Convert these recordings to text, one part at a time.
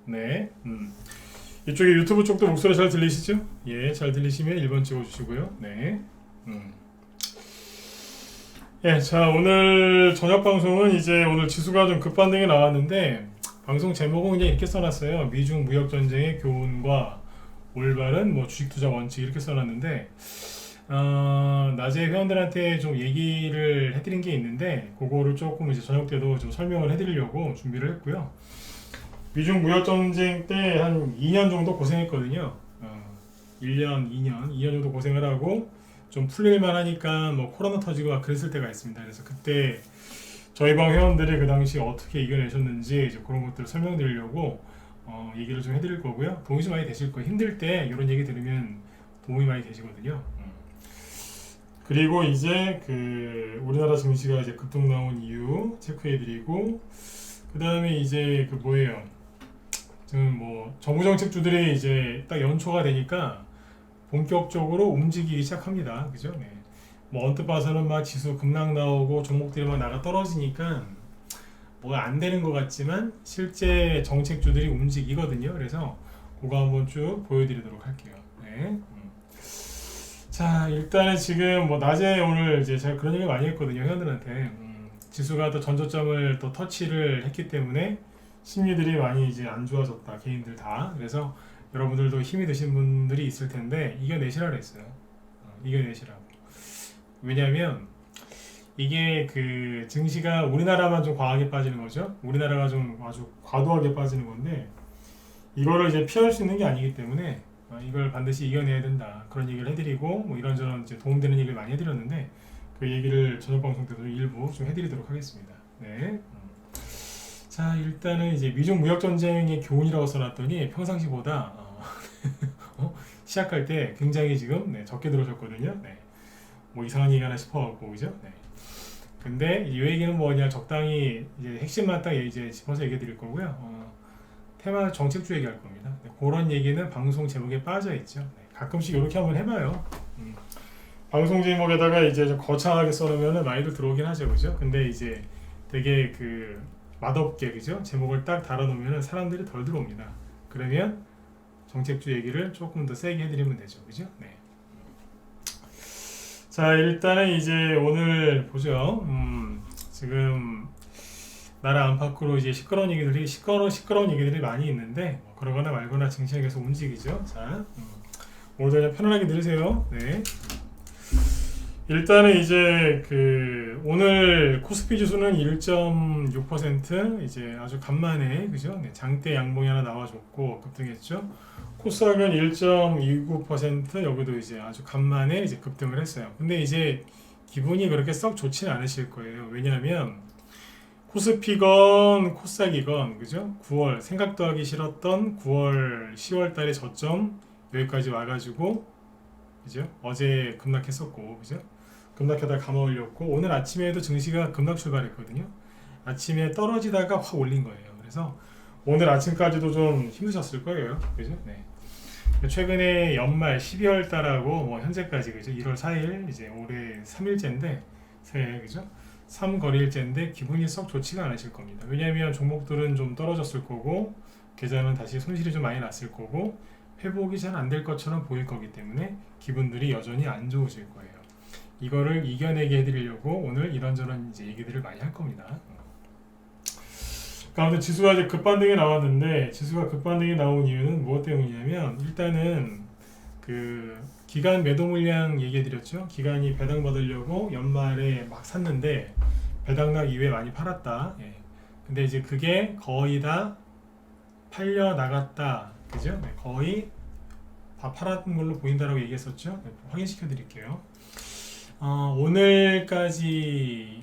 네. 이쪽에 유튜브 쪽도 목소리 잘 들리시죠? 예, 잘 들리시면 1번 찍어주시고요. 네. 예, 자, 오늘 저녁 방송은 이제 오늘 지수가 좀 급반등이 나왔는데, 방송 제목은 그냥 이렇게 써놨어요. 미중 무역전쟁의 교훈과 올바른 뭐 주식투자 원칙 이렇게 써놨는데, 낮에 회원들한테 좀 얘기를 해드린 게 있는데, 그거를 조금 이제 저녁 때도 좀 설명을 해드리려고 준비를 했고요. 미중 무역전쟁 때 한 2년 정도 고생했거든요. 1년, 2년 정도 고생을 하고 좀 풀릴만 하니까 뭐 코로나 터지고 그랬을 때가 있습니다. 그래서 그때 저희 방 회원들이 그 당시 어떻게 이겨내셨는지 이제 그런 것들을 설명드리려고 얘기를 좀 해드릴 거고요. 도움이 좀 많이 되실 거예요. 힘들 때 이런 얘기 들으면 도움이 많이 되시거든요. 그리고 이제 그 우리나라 증시가 이제 급등 나온 이유 체크해드리고, 그 다음에 이제 그 뭐예요? 지금 뭐 정부 정책주들이 이제 딱 연초가 되니까 본격적으로 움직이기 시작합니다. 그죠? 네. 뭐 언뜻 봐서는 막 지수 급락 나오고 종목들이 막 나가 떨어지니까 뭐가 안 되는 것 같지만 실제 정책주들이 움직이거든요. 그래서 그거 한번 쭉 보여드리도록 할게요. 네. 자, 일단은 지금 뭐 낮에 오늘 이제 제가 그런 얘기 많이 했거든요. 회원들한테. 지수가 또 전저점을 또 터치를 했기 때문에 심리들이 많이 이제 안 좋아졌다. 개인들 다. 그래서 여러분들도 힘이 드신 분들이 있을 텐데 이겨내시라 그랬어요. 이겨내시라고. 왜냐면 이게 그 증시가 우리나라만 좀 과하게 빠지는 거죠. 우리나라가 좀 아주 과도하게 빠지는 건데 이거를 이제 피할 수 있는 게 아니기 때문에 이걸 반드시 이겨내야 된다. 그런 얘기를 해드리고 뭐 이런저런 이제 도움되는 얘기를 많이 해드렸는데 그 얘기를 저녁 방송 때도 일부 좀 해드리도록 하겠습니다. 네. 자, 일단은 이제 미중 무역 전쟁의 교훈이라고 써놨더니 평상시보다 시작할 때 굉장히 지금 적게 들어오셨거든요. 네. 뭐 이상한 얘기 하나 싶어갖고 그죠? 네. 근데 이 얘기는 뭐냐, 적당히 이제 핵심만 딱 이제 짚어서 얘기해 드릴 거고요. 테마 정책주 얘기할 겁니다. 네, 그런 얘기는 방송 제목에 빠져 있죠. 네, 가끔씩 이렇게 한번 해봐요. 방송 제목에다가 이제 좀 거창하게 써놓으면 많이들 들어오긴 하죠, 그죠? 근데 이제 되게 그 맛없게 그죠? 제목을 딱 달아놓으면 사람들이 덜 들어옵니다. 그러면 정책주 얘기를 조금 더 세게 해드리면 되죠, 그죠? 네. 자, 일단은 이제 오늘 보죠. 지금 나라 안팎으로 이제 시끄러운 얘기들이 많이 있는데 뭐 그러거나 말거나 증시가 계속 움직이죠. 자, 오늘 그냥 편안하게 들으세요. 네. 일단은 이제 그 오늘 코스피 지수는 1.6% 이제 아주 간만에 그죠? 네, 장대 양봉이 하나 나와줬고 급등했죠. 코스닥은 1.29% 여기도 이제 아주 간만에 이제 급등을 했어요. 근데 이제 기분이 그렇게 썩 좋지는 않으실 거예요. 왜냐하면 코스피건 코스닥이건 그죠? 9월 생각도 하기 싫었던 9월 10월 달에 저점 여기까지 와가지고 그죠? 어제 급락했었고 그죠? 급락하다가 감아 올렸고 오늘 아침에도 증시가 급락 출발했거든요. 아침에 떨어지다가 확 올린 거예요. 그래서 오늘 아침까지도 좀 힘드셨을 거예요. 그죠? 네. 최근에 연말 12월 달하고 뭐 현재까지 그죠? 1월 4일 이제 올해 3일째인데 새해 그죠? 3거리일째인데 기분이 썩 좋지가 않으실 겁니다. 왜냐하면 종목들은 좀 떨어졌을 거고 계좌는 다시 손실이 좀 많이 났을 거고 회복이 잘 안 될 것처럼 보일 거기 때문에 기분들이 여전히 안 좋으실 거예요. 이거를 이겨내게 해드리려고 오늘 이런저런 이제 얘기들을 많이 할 겁니다. 아무튼 지수가 이제 급반등이 나왔는데 지수가 급반등이 나온 이유는 무엇 때문이냐면 일단은 그 기간 매도 물량 얘기해드렸죠. 기간이 배당 받으려고 연말에 막 샀는데 배당락 이후에 많이 팔았다. 예. 근데 이제 그게 거의 다 팔려 나갔다. 그죠? 네, 거의 다 팔았던 걸로 보인다라고 얘기했었죠. 네, 확인시켜 드릴게요. 오늘까지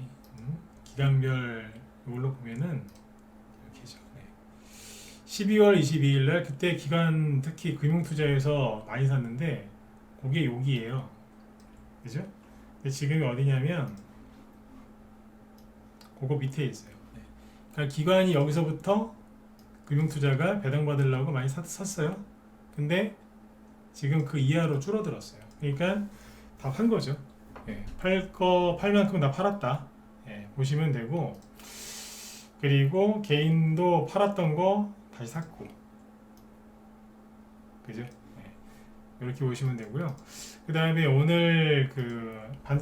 기간별 이걸로 보면은 이렇게죠. 네. 12월 22일 날 그때 기간 특히 금융투자에서 많이 샀는데 그게 여기에요. 그죠? 근데 지금이 어디냐면 그거 밑에 있어요. 네. 그러니까 기관이 여기서부터 금융투자가 배당받으려고 많이 샀어요. 근데 지금 그 이하로 줄어들었어요. 그러니까 다 판 거죠. 예, 팔 만큼 다 팔았다. 예, 보시면 되고, 그리고 개인도 팔았던 거 다시 샀고, 그죠? 네. 이렇게 보시면 되고요. 그 다음에 오늘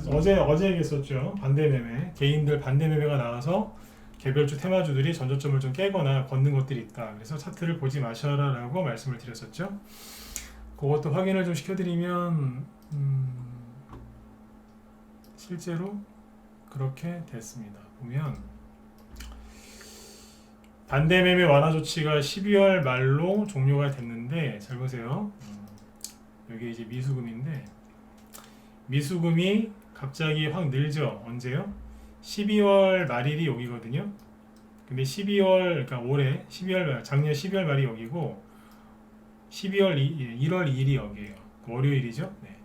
어제 얘기했었죠. 반대 매매, 개인들 반대 매매가 나와서 개별주 테마주들이 전저점을 좀 깨거나 걷는 것들이 있다. 그래서 차트를 보지 마셔라라고 말씀을 드렸었죠. 그것도 확인을 좀 시켜드리면 실제로 그렇게 됐습니다. 보면 반대 매매 완화 조치가 12월 말로 종료가 됐는데 잘 보세요. 여기 이제 미수금인데 미수금이 갑자기 확 늘죠. 언제요? 12월 말일이 여기거든요. 근데 12월 그러니까 올해 12월 말, 작년 12월 말이 여기고 1월 2일이 여기에요. 월요일이죠. 네.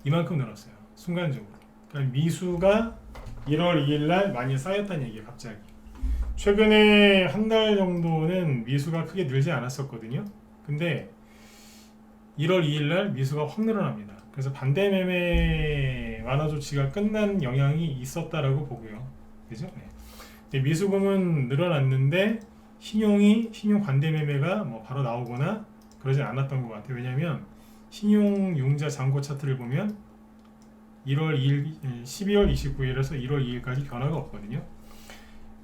이만큼 늘었어요. 순간적으로. 그러니까 미수가 1월 2일 날 많이 쌓였다는 얘기예요. 갑자기. 최근에 한 달 정도는 미수가 크게 늘지 않았었거든요. 근데 1월 2일 날 미수가 확 늘어납니다. 그래서 반대 매매 완화 조치가 끝난 영향이 있었다라고 보고요. 그죠? 네. 미수금은 늘어났는데 신용 반대 매매가 뭐 바로 나오거나 그러진 않았던 것 같아요. 왜냐하면 신용융자 잔고 차트를 보면 12월 29일에서 1월 2일까지 변화가 없거든요.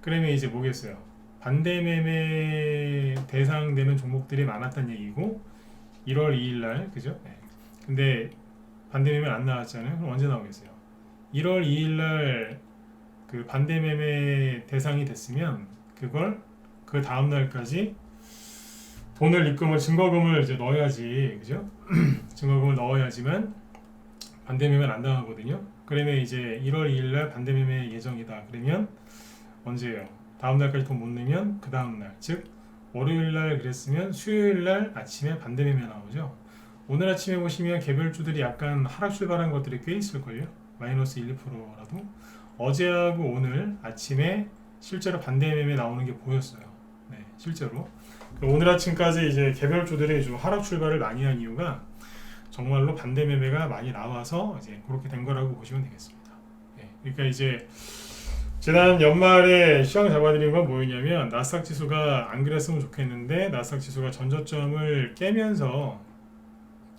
그러면 이제 뭐겠어요? 반대 매매 대상되는 종목들이 많았다는 얘기고 1월 2일 날 그죠? 네. 근데 반대 매매 안 나왔잖아요. 그럼 언제 나오겠어요? 1월 2일 날 그 반대 매매 대상이 됐으면 그걸 그 다음 날까지 돈을 입금을 증거금을 이제 넣어야지 그죠? 증거금을 넣어야지만 반대 매매는 안 당하거든요. 그러면 이제 1월 2일 날 반대 매매 예정이다. 그러면 언제예요? 다음 날까지 돈 못 내면 그 다음 날, 즉 월요일 날 그랬으면 수요일 날 아침에 반대 매매 나오죠. 오늘 아침에 보시면 개별주들이 약간 하락 출발한 것들이 꽤 있을걸요. 마이너스 1, 2%라도 어제하고 오늘 아침에 실제로 반대 매매 나오는 게 보였어요. 네, 실제로 오늘 아침까지 이제 개별주들이 좀 하락 출발을 많이 한 이유가 정말로 반대 매매가 많이 나와서 이제 그렇게 된 거라고 보시면 되겠습니다. 네, 그러니까 이제 지난 연말에 시황 잡아드린 건 뭐였냐면 나스닥 지수가 안 그랬으면 좋겠는데 나스닥 지수가 전저점을 깨면서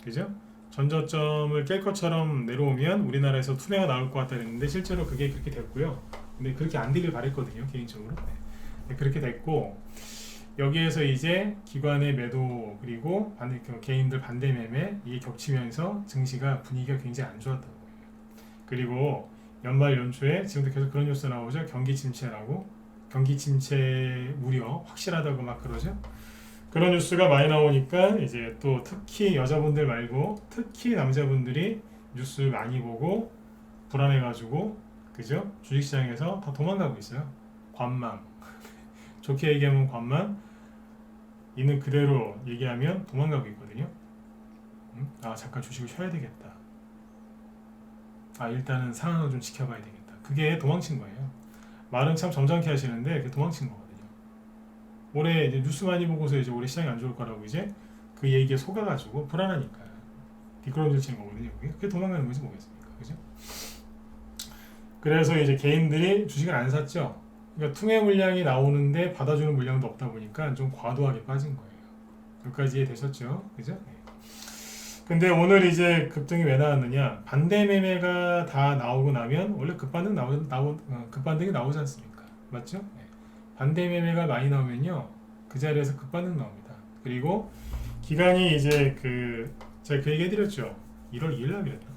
그죠? 전저점을 깰 것처럼 내려오면 우리나라에서 투매가 나올 것 같다 했는데 실제로 그게 그렇게 됐고요. 근데 그렇게 안 되길 바랬거든요. 개인적으로. 네, 그렇게 됐고 여기에서 이제 기관의 매도 그리고 개인들 반대 매매 이게 겹치면서 증시가 분위기가 굉장히 안 좋았던 거예요. 그리고 연말 연초에 지금도 계속 그런 뉴스 나오죠. 경기 침체라고 경기 침체 우려 확실하다고 막 그러죠. 그런 뉴스가 많이 나오니까 이제 또 특히 여자분들 말고 특히 남자분들이 뉴스 많이 보고 불안해가지고 그죠? 주식시장에서 다 도망가고 있어요. 관망 좋게 얘기하면 관망 있는 그대로 얘기하면 도망가고 있거든요. 아 잠깐 주식을 쉬어야 되겠다. 아 일단은 상황을 좀 지켜봐야 되겠다. 그게 도망친 거예요. 말은 참 점잖게 하시는데 그게 도망친 거거든요. 올해 이제 뉴스 많이 보고서 이제 올해 시장이 안 좋을 거라고 이제 그 얘기에 속아가지고 불안하니까 뒷걸음질 치는 거거든요. 그게 도망가는 거지 뭐겠습니까, 그죠? 그래서 이제 개인들이 주식을 안 샀죠. 그러니까 투매 물량이 나오는데 받아주는 물량도 없다 보니까 좀 과도하게 빠진 거예요. 여기까지 이해되셨죠, 그죠? 네. 근데 오늘 이제 급등이 왜 나왔느냐? 반대 매매가 다 나오고 나면 원래 급반등이 나오지 않습니까? 맞죠? 네. 반대 매매가 많이 나오면요 그 자리에서 급반등 나옵니다. 그리고 기관이 이제 제가 그 얘기 해드렸죠. 1월 2일 날 그랬다.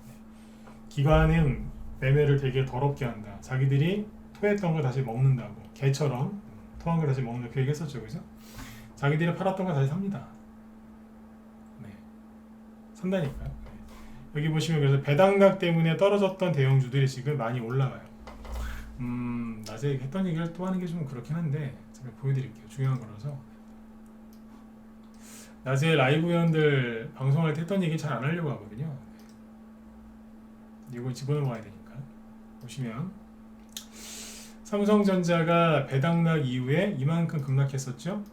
기관은 매매를 되게 더럽게 한다. 자기들이 토했던 거 다시 먹는다고 개처럼 토한 거 다시 먹는다 그 얘기 했었죠, 그죠? 자기들이 팔았던 거 다시 삽니다. 네, 산다니까요. 네. 여기 보시면 그래서 배당락 때문에 떨어졌던 대형주들이 지금 많이 올라가요. 낮에 했던 얘기를 또 하는 게 좀 그렇긴 한데 제가 보여드릴게요. 중요한 거라서. 낮에 라이브 회원들 방송할 때 했던 얘기 잘 안 하려고 하거든요. 이거 집어넣어야 되니까. 보시면 삼성전자가 배당락 이후에 이만큼 급락했었죠.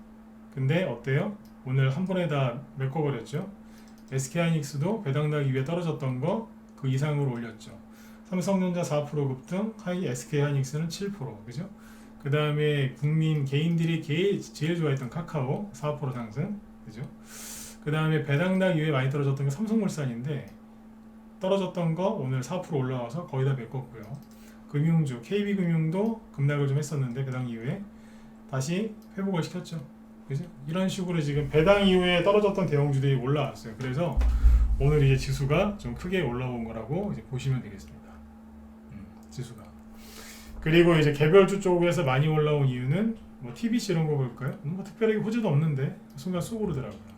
근데 어때요? 오늘 한 번에 다 메꿔버렸죠. SK하이닉스도 배당락 이후에 떨어졌던 거 그 이상으로 올렸죠. 삼성전자 4% 급등, SK하이닉스는 7%, 그죠? 그 다음에 국민 개인들이 제일 좋아했던 카카오 4% 상승, 그죠? 그 그 다음에 배당락 이후에 많이 떨어졌던 게 삼성물산인데 떨어졌던 거 오늘 4% 올라와서 거의 다 메꿨고요. 금융주 KB금융도 급락을 좀 했었는데 배당 이후에 다시 회복을 시켰죠. 그죠? 이런 식으로 지금 배당 이후에 떨어졌던 대형주들이 올라왔어요. 그래서 오늘 이제 지수가 좀 크게 올라온 거라고 이제 보시면 되겠습니다. 지수가. 그리고 이제 개별주 쪽에서 많이 올라온 이유는 뭐 TBC 이런 거 볼까요? 뭐 특별하게 호재도 없는데 순간 쑥 오르더라고요.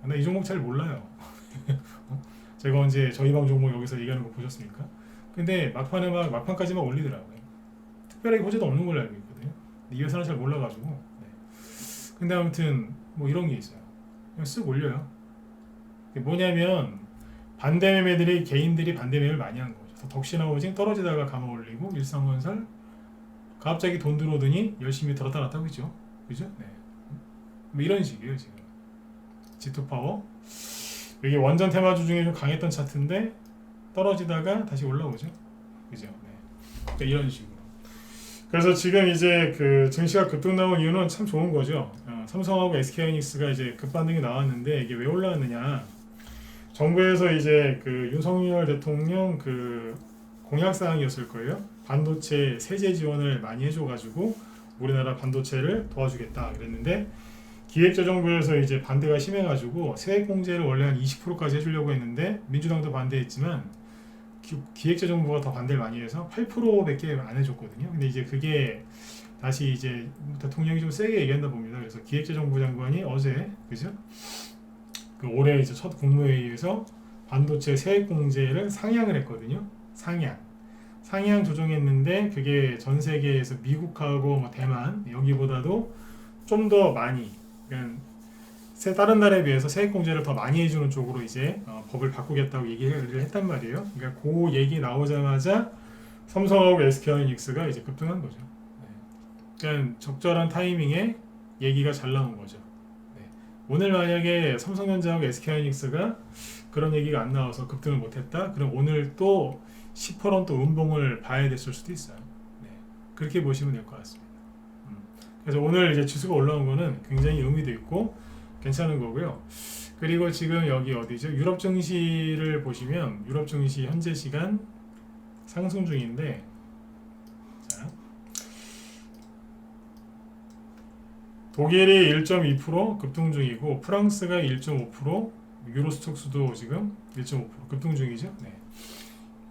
네. 나 이 종목 잘 몰라요. 제가 언제 저희 방 종목 여기서 얘기하는 거 보셨습니까? 근데 막판까지 막 올리더라고요. 특별하게 호재도 없는 걸로 알고 있거든요. 근데 이 회사는 잘 몰라가지고. 네. 근데 아무튼 뭐 이런 게 있어요. 그냥 쓱 올려요. 뭐냐면 반대 매매들이 개인들이 반대 매매를 많이 한 거죠. 덕신하우징 떨어지다가 감아 올리고 일성건설 갑자기 돈 들어오더니 열심히 들었다 놨다 그죠? 그죠? 네. 뭐 이런 식이에요 지금. G2파워 이게 원전 테마주 중에 좀 강했던 차트인데 떨어지다가 다시 올라오죠. 그죠? 네. 그러니까 이런 식으로. 그래서 지금 이제 그 증시가 급등 나온 이유는 참 좋은 거죠. 삼성하고 SK하이닉스가 이제 급반등이 나왔는데 이게 왜 올라왔느냐? 정부에서 이제 그 윤석열 대통령 그 공약 사항이었을 거예요. 반도체 세제 지원을 많이 해줘가지고 우리나라 반도체를 도와주겠다 그랬는데 기획재정부에서 이제 반대가 심해가지고 세액공제를 원래 한 20%까지 해주려고 했는데 민주당도 반대했지만 기획재정부가 더 반대를 많이 해서 8%밖에 안 해줬거든요. 근데 이제 그게 다시 이제 대통령이 좀 세게 얘기한다 봅니다. 그래서 기획재정부 장관이 어제 그죠? 그 올해 이제 첫 국무회의에서 반도체 세액공제를 상향을 했거든요. 상향 조정했는데 그게 전 세계에서 미국하고 뭐 대만 여기보다도 좀 더 많이 그러니까 다른 나라에 비해서 세액공제를 더 많이 해주는 쪽으로 이제 법을 바꾸겠다고 얘기를 했단 말이에요. 그러니까 그 얘기 나오자마자 삼성하고 SK하이닉스가 이제 급등한 거죠. 네. 그러니까 적절한 타이밍에 얘기가 잘 나온 거죠. 네. 오늘 만약에 삼성전자하고 SK하이닉스가 그런 얘기가 안 나와서 급등을 못했다? 그럼 오늘 또 10% 또 음봉을 봐야 됐을 수도 있어요. 네. 그렇게 보시면 될 것 같습니다. 그래서 오늘 이제 지수가 올라온 거는 굉장히 의미도 있고 괜찮은 거고요. 그리고 지금 여기 어디죠? 유럽 증시를 보시면 유럽 증시 현재 시간 상승 중인데 자, 독일이 1.2% 급등 중이고 프랑스가 1.5% 유로스톡스도 지금 1.5% 급등 중이죠. 네.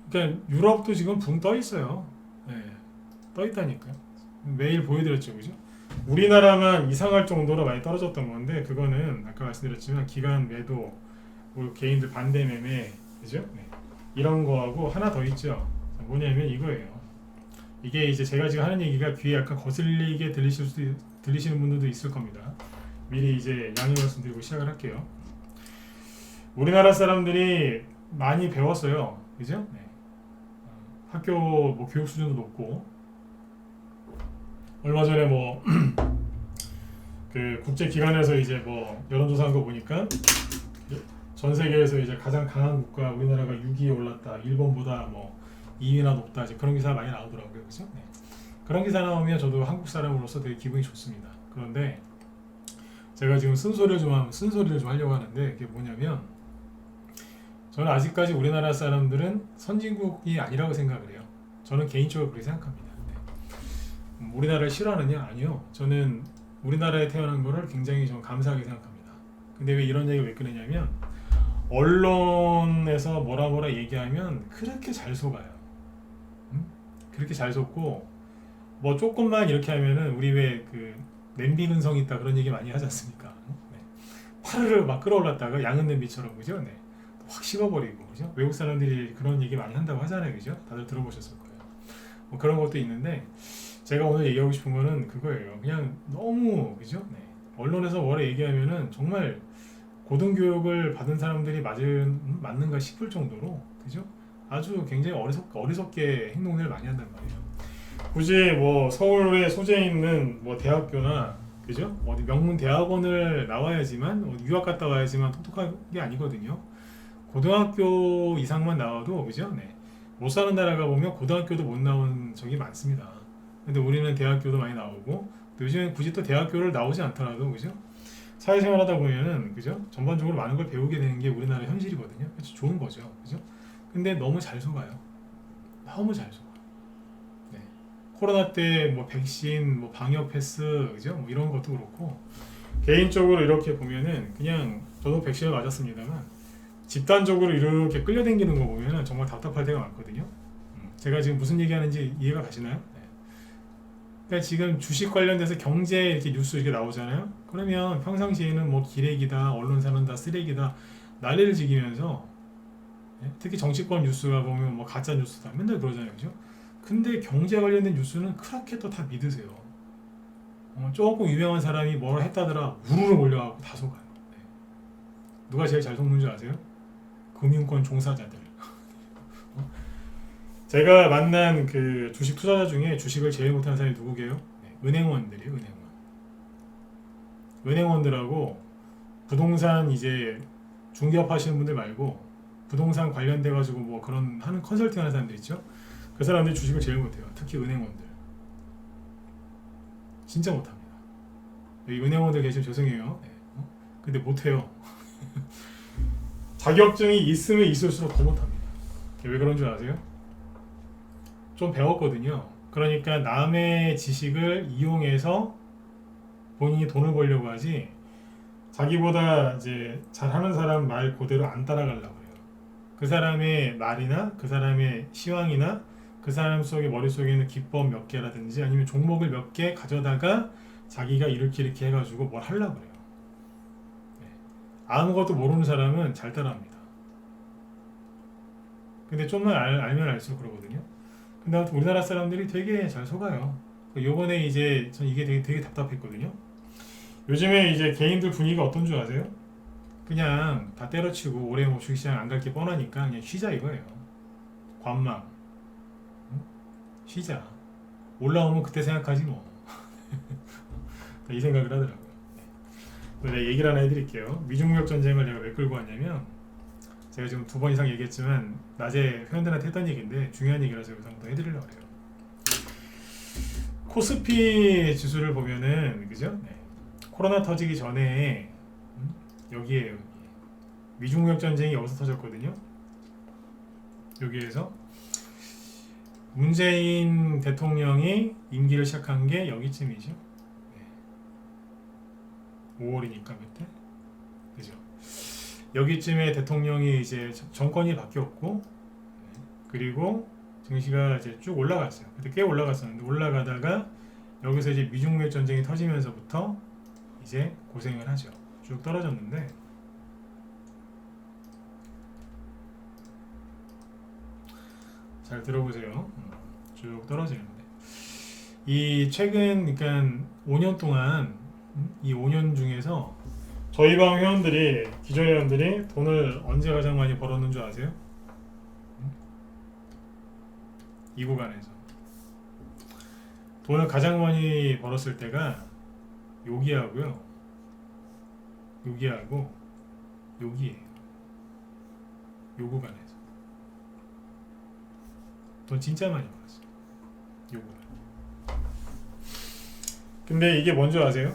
그러니까 유럽도 지금 붕 떠 있어요. 네. 떠 있다니까요. 매일 보여드렸죠, 그죠? 우리나라만 이상할 정도로 많이 떨어졌던 건데 그거는 아까 말씀드렸지만 기관 매도, 뭐 개인들 반대 매매, 그죠? 네. 이런 거하고 하나 더 있죠. 뭐냐면 이거예요. 이게 이제 제가 지금 하는 얘기가 귀에 약간 거슬리게 들리시는 분들도 있을 겁니다. 미리 이제 양해 말씀드리고 시작을 할게요. 우리나라 사람들이 많이 배웠어요, 그죠? 네. 학교 뭐 교육 수준도 높고. 얼마 전에 뭐 그 국제 기관에서 이제 뭐 여론조사한 거 보니까 전 세계에서 이제 가장 강한 국가 우리나라가 6위에 올랐다. 일본보다 뭐 2위나 높다. 이제 그런 기사 많이 나오더라고요. 그죠? 네. 그런 기사 나오면 저도 한국 사람으로서 되게 기분이 좋습니다. 그런데 제가 지금 쓴소리를 좀 하려고 하는데 그게 뭐냐면 저는 아직까지 우리나라 사람들은 선진국이 아니라고 생각을 해요. 저는 개인적으로 그렇게 생각합니다. 우리나라를 싫어하느냐? 아니요. 저는 우리나라에 태어난 거를 굉장히 좀 감사하게 생각합니다. 근데 왜 이런 얘기를 왜 꺼내냐면 언론에서 뭐라 얘기하면 그렇게 잘 속아요. 그렇게 잘 속고 뭐 조금만 이렇게 하면은 우리 왜 그 냄비 근성 있다 그런 얘기 많이 하지 않습니까? 네. 파르르 막 끌어올랐다가 양은 냄비처럼 그죠? 네. 확 식어버리고 그죠? 외국 사람들이 그런 얘기 많이 한다고 하잖아요, 그죠? 다들 들어보셨을 거예요. 뭐 그런 것도 있는데. 제가 오늘 얘기하고 싶은 거는 그거예요. 그냥 너무 그죠? 네. 언론에서 뭐라 얘기하면은 정말 고등교육을 받은 사람들이 맞는가 싶을 정도로 그죠? 아주 굉장히 어리석게 행동을 많이 한단 말이에요. 굳이 뭐 서울에 소재에 있는 뭐 대학교나 그죠? 어디 명문 대학원을 나와야지만 어디 유학 갔다 와야지만 똑똑한 게 아니거든요. 고등학교 이상만 나와도 그죠? 네. 못 사는 나라가 보면 고등학교도 못 나온 적이 많습니다. 근데 우리는 대학교도 많이 나오고 요즘엔 굳이 또 대학교를 나오지 않더라도 그죠? 사회생활하다 보면은 그죠? 전반적으로 많은 걸 배우게 되는 게 우리나라 현실이거든요. 그렇죠? 좋은 거죠, 그죠? 근데 너무 잘 속아요. 너무 잘 속아. 네. 코로나 때 뭐 백신, 뭐 방역 패스, 그죠? 뭐 이런 것도 그렇고 개인적으로 이렇게 보면은 그냥 저도 백신을 맞았습니다만 집단적으로 이렇게 끌려다니는 거 보면은 정말 답답할 때가 많거든요. 제가 지금 무슨 얘기하는지 이해가 가시나요? 네. 그러니까 지금 주식 관련돼서 경제 이렇게 뉴스 이렇게 나오잖아요. 그러면 평상시에는 뭐 기레기다, 언론사는 다 쓰레기다 난리를 지기면서 특히 정치권 뉴스가 보면 뭐 가짜 뉴스다 맨날 그러잖아요, 그죠? 근데 경제 관련된 뉴스는 그렇게 또 다 믿으세요. 조금 유명한 사람이 뭐라 했다더라 우르르 몰려가고 다 속아요. 네. 누가 제일 잘 속는 줄 아세요? 금융권 종사자들. 제가 만난 그 주식 투자자 중에 주식을 제일 못하는 사람이 누구게요? 네, 은행원들이에요, 은행원. 은행원들하고 부동산 이제 중개업 하시는 분들 말고 부동산 관련돼 가지고 뭐 그런 하는 컨설팅 하는 사람들 있죠? 그 사람들이 주식을 제일 못해요. 특히 은행원들. 진짜 못합니다. 여기 은행원들 계시면 죄송해요. 네. 근데 못해요. 자격증이 있으면 있을수록 더 못합니다. 왜 그런 줄 아세요? 좀 배웠거든요. 그러니까 남의 지식을 이용해서 본인이 돈을 벌려고 하지 자기보다 이제 잘하는 사람 말 그대로 안 따라가려고 해요. 그 사람의 말이나 그 사람의 시황이나 그 사람 속에 머릿속에 있는 기법 몇 개라든지 아니면 종목을 몇 개 가져다가 자기가 이렇게 해가지고 뭘 하려고 그래요. 네. 아무것도 모르는 사람은 잘 따라합니다. 근데 좀만 알면 알수록 그러거든요. 근데 아무튼 우리나라 사람들이 되게 잘 속아요. 요번에 이제 전 이게 되게 답답했거든요. 요즘에 이제 개인들 분위기가 어떤 줄 아세요? 그냥 다 때려치고 올해 뭐 주식시장 안 갈 게 뻔하니까 그냥 쉬자 이거예요. 관망. 쉬자. 올라오면 그때 생각하지 뭐. 이 생각을 하더라고요. 내가 얘기를 하나 해드릴게요. 미중무역 전쟁을 내가 왜 끌고 왔냐면 제가 지금 2번 이상 얘기했지만 낮에 회원들한테 했던 얘기인데 중요한 얘기라서 여기서 한번 해드리려고 해요. 코스피 지수를 보면은 그죠? 네. 코로나 터지기 전에 여기에요. 여기. 미중무역 전쟁이 여기서 터졌거든요. 여기에서 문재인 대통령이 임기를 시작한 게 여기쯤이죠. 네. 5월이니까 그때 그죠? 여기쯤에 대통령이 이제 정권이 바뀌었고 그리고 증시가 이제 쭉 올라갔어요. 그때 꽤 올라갔었는데 올라가다가 여기서 이제 미중무역 전쟁이 터지면서부터 이제 고생을 하죠. 쭉 떨어졌는데 잘 들어보세요. 쭉 떨어지는데 이 최근 그러니까 5년 동안 이 5년 중에서 저희 방 회원들이 기존 회원들이 돈을 언제 가장 많이 벌었는 줄 아세요? 이 구간에서 돈을 가장 많이 벌었을 때가 여기하고요, 여기하고 여기에요. 요 구간에서 돈 진짜 많이 벌었어요. 요 구간. 근데 이게 뭔지 아세요?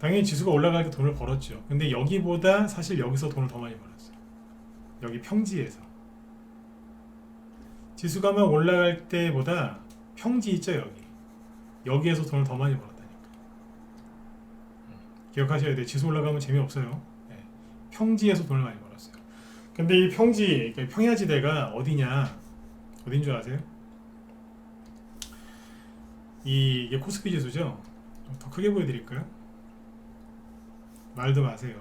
당연히 지수가 올라갈 때 돈을 벌었죠. 근데 여기보다 사실 여기서 돈을 더 많이 벌었어요. 여기 평지에서. 지수가 막 올라갈 때보다 평지 있죠, 여기. 여기에서 돈을 더 많이 벌었다니까. 기억하셔야 돼요. 지수 올라가면 재미없어요. 네. 평지에서 돈을 많이 벌었어요. 근데 이 평지, 그러니까 평야지대가 어디냐? 어딘 줄 아세요? 이게 코스피 지수죠? 더 크게 보여드릴까요? 말도 마세요.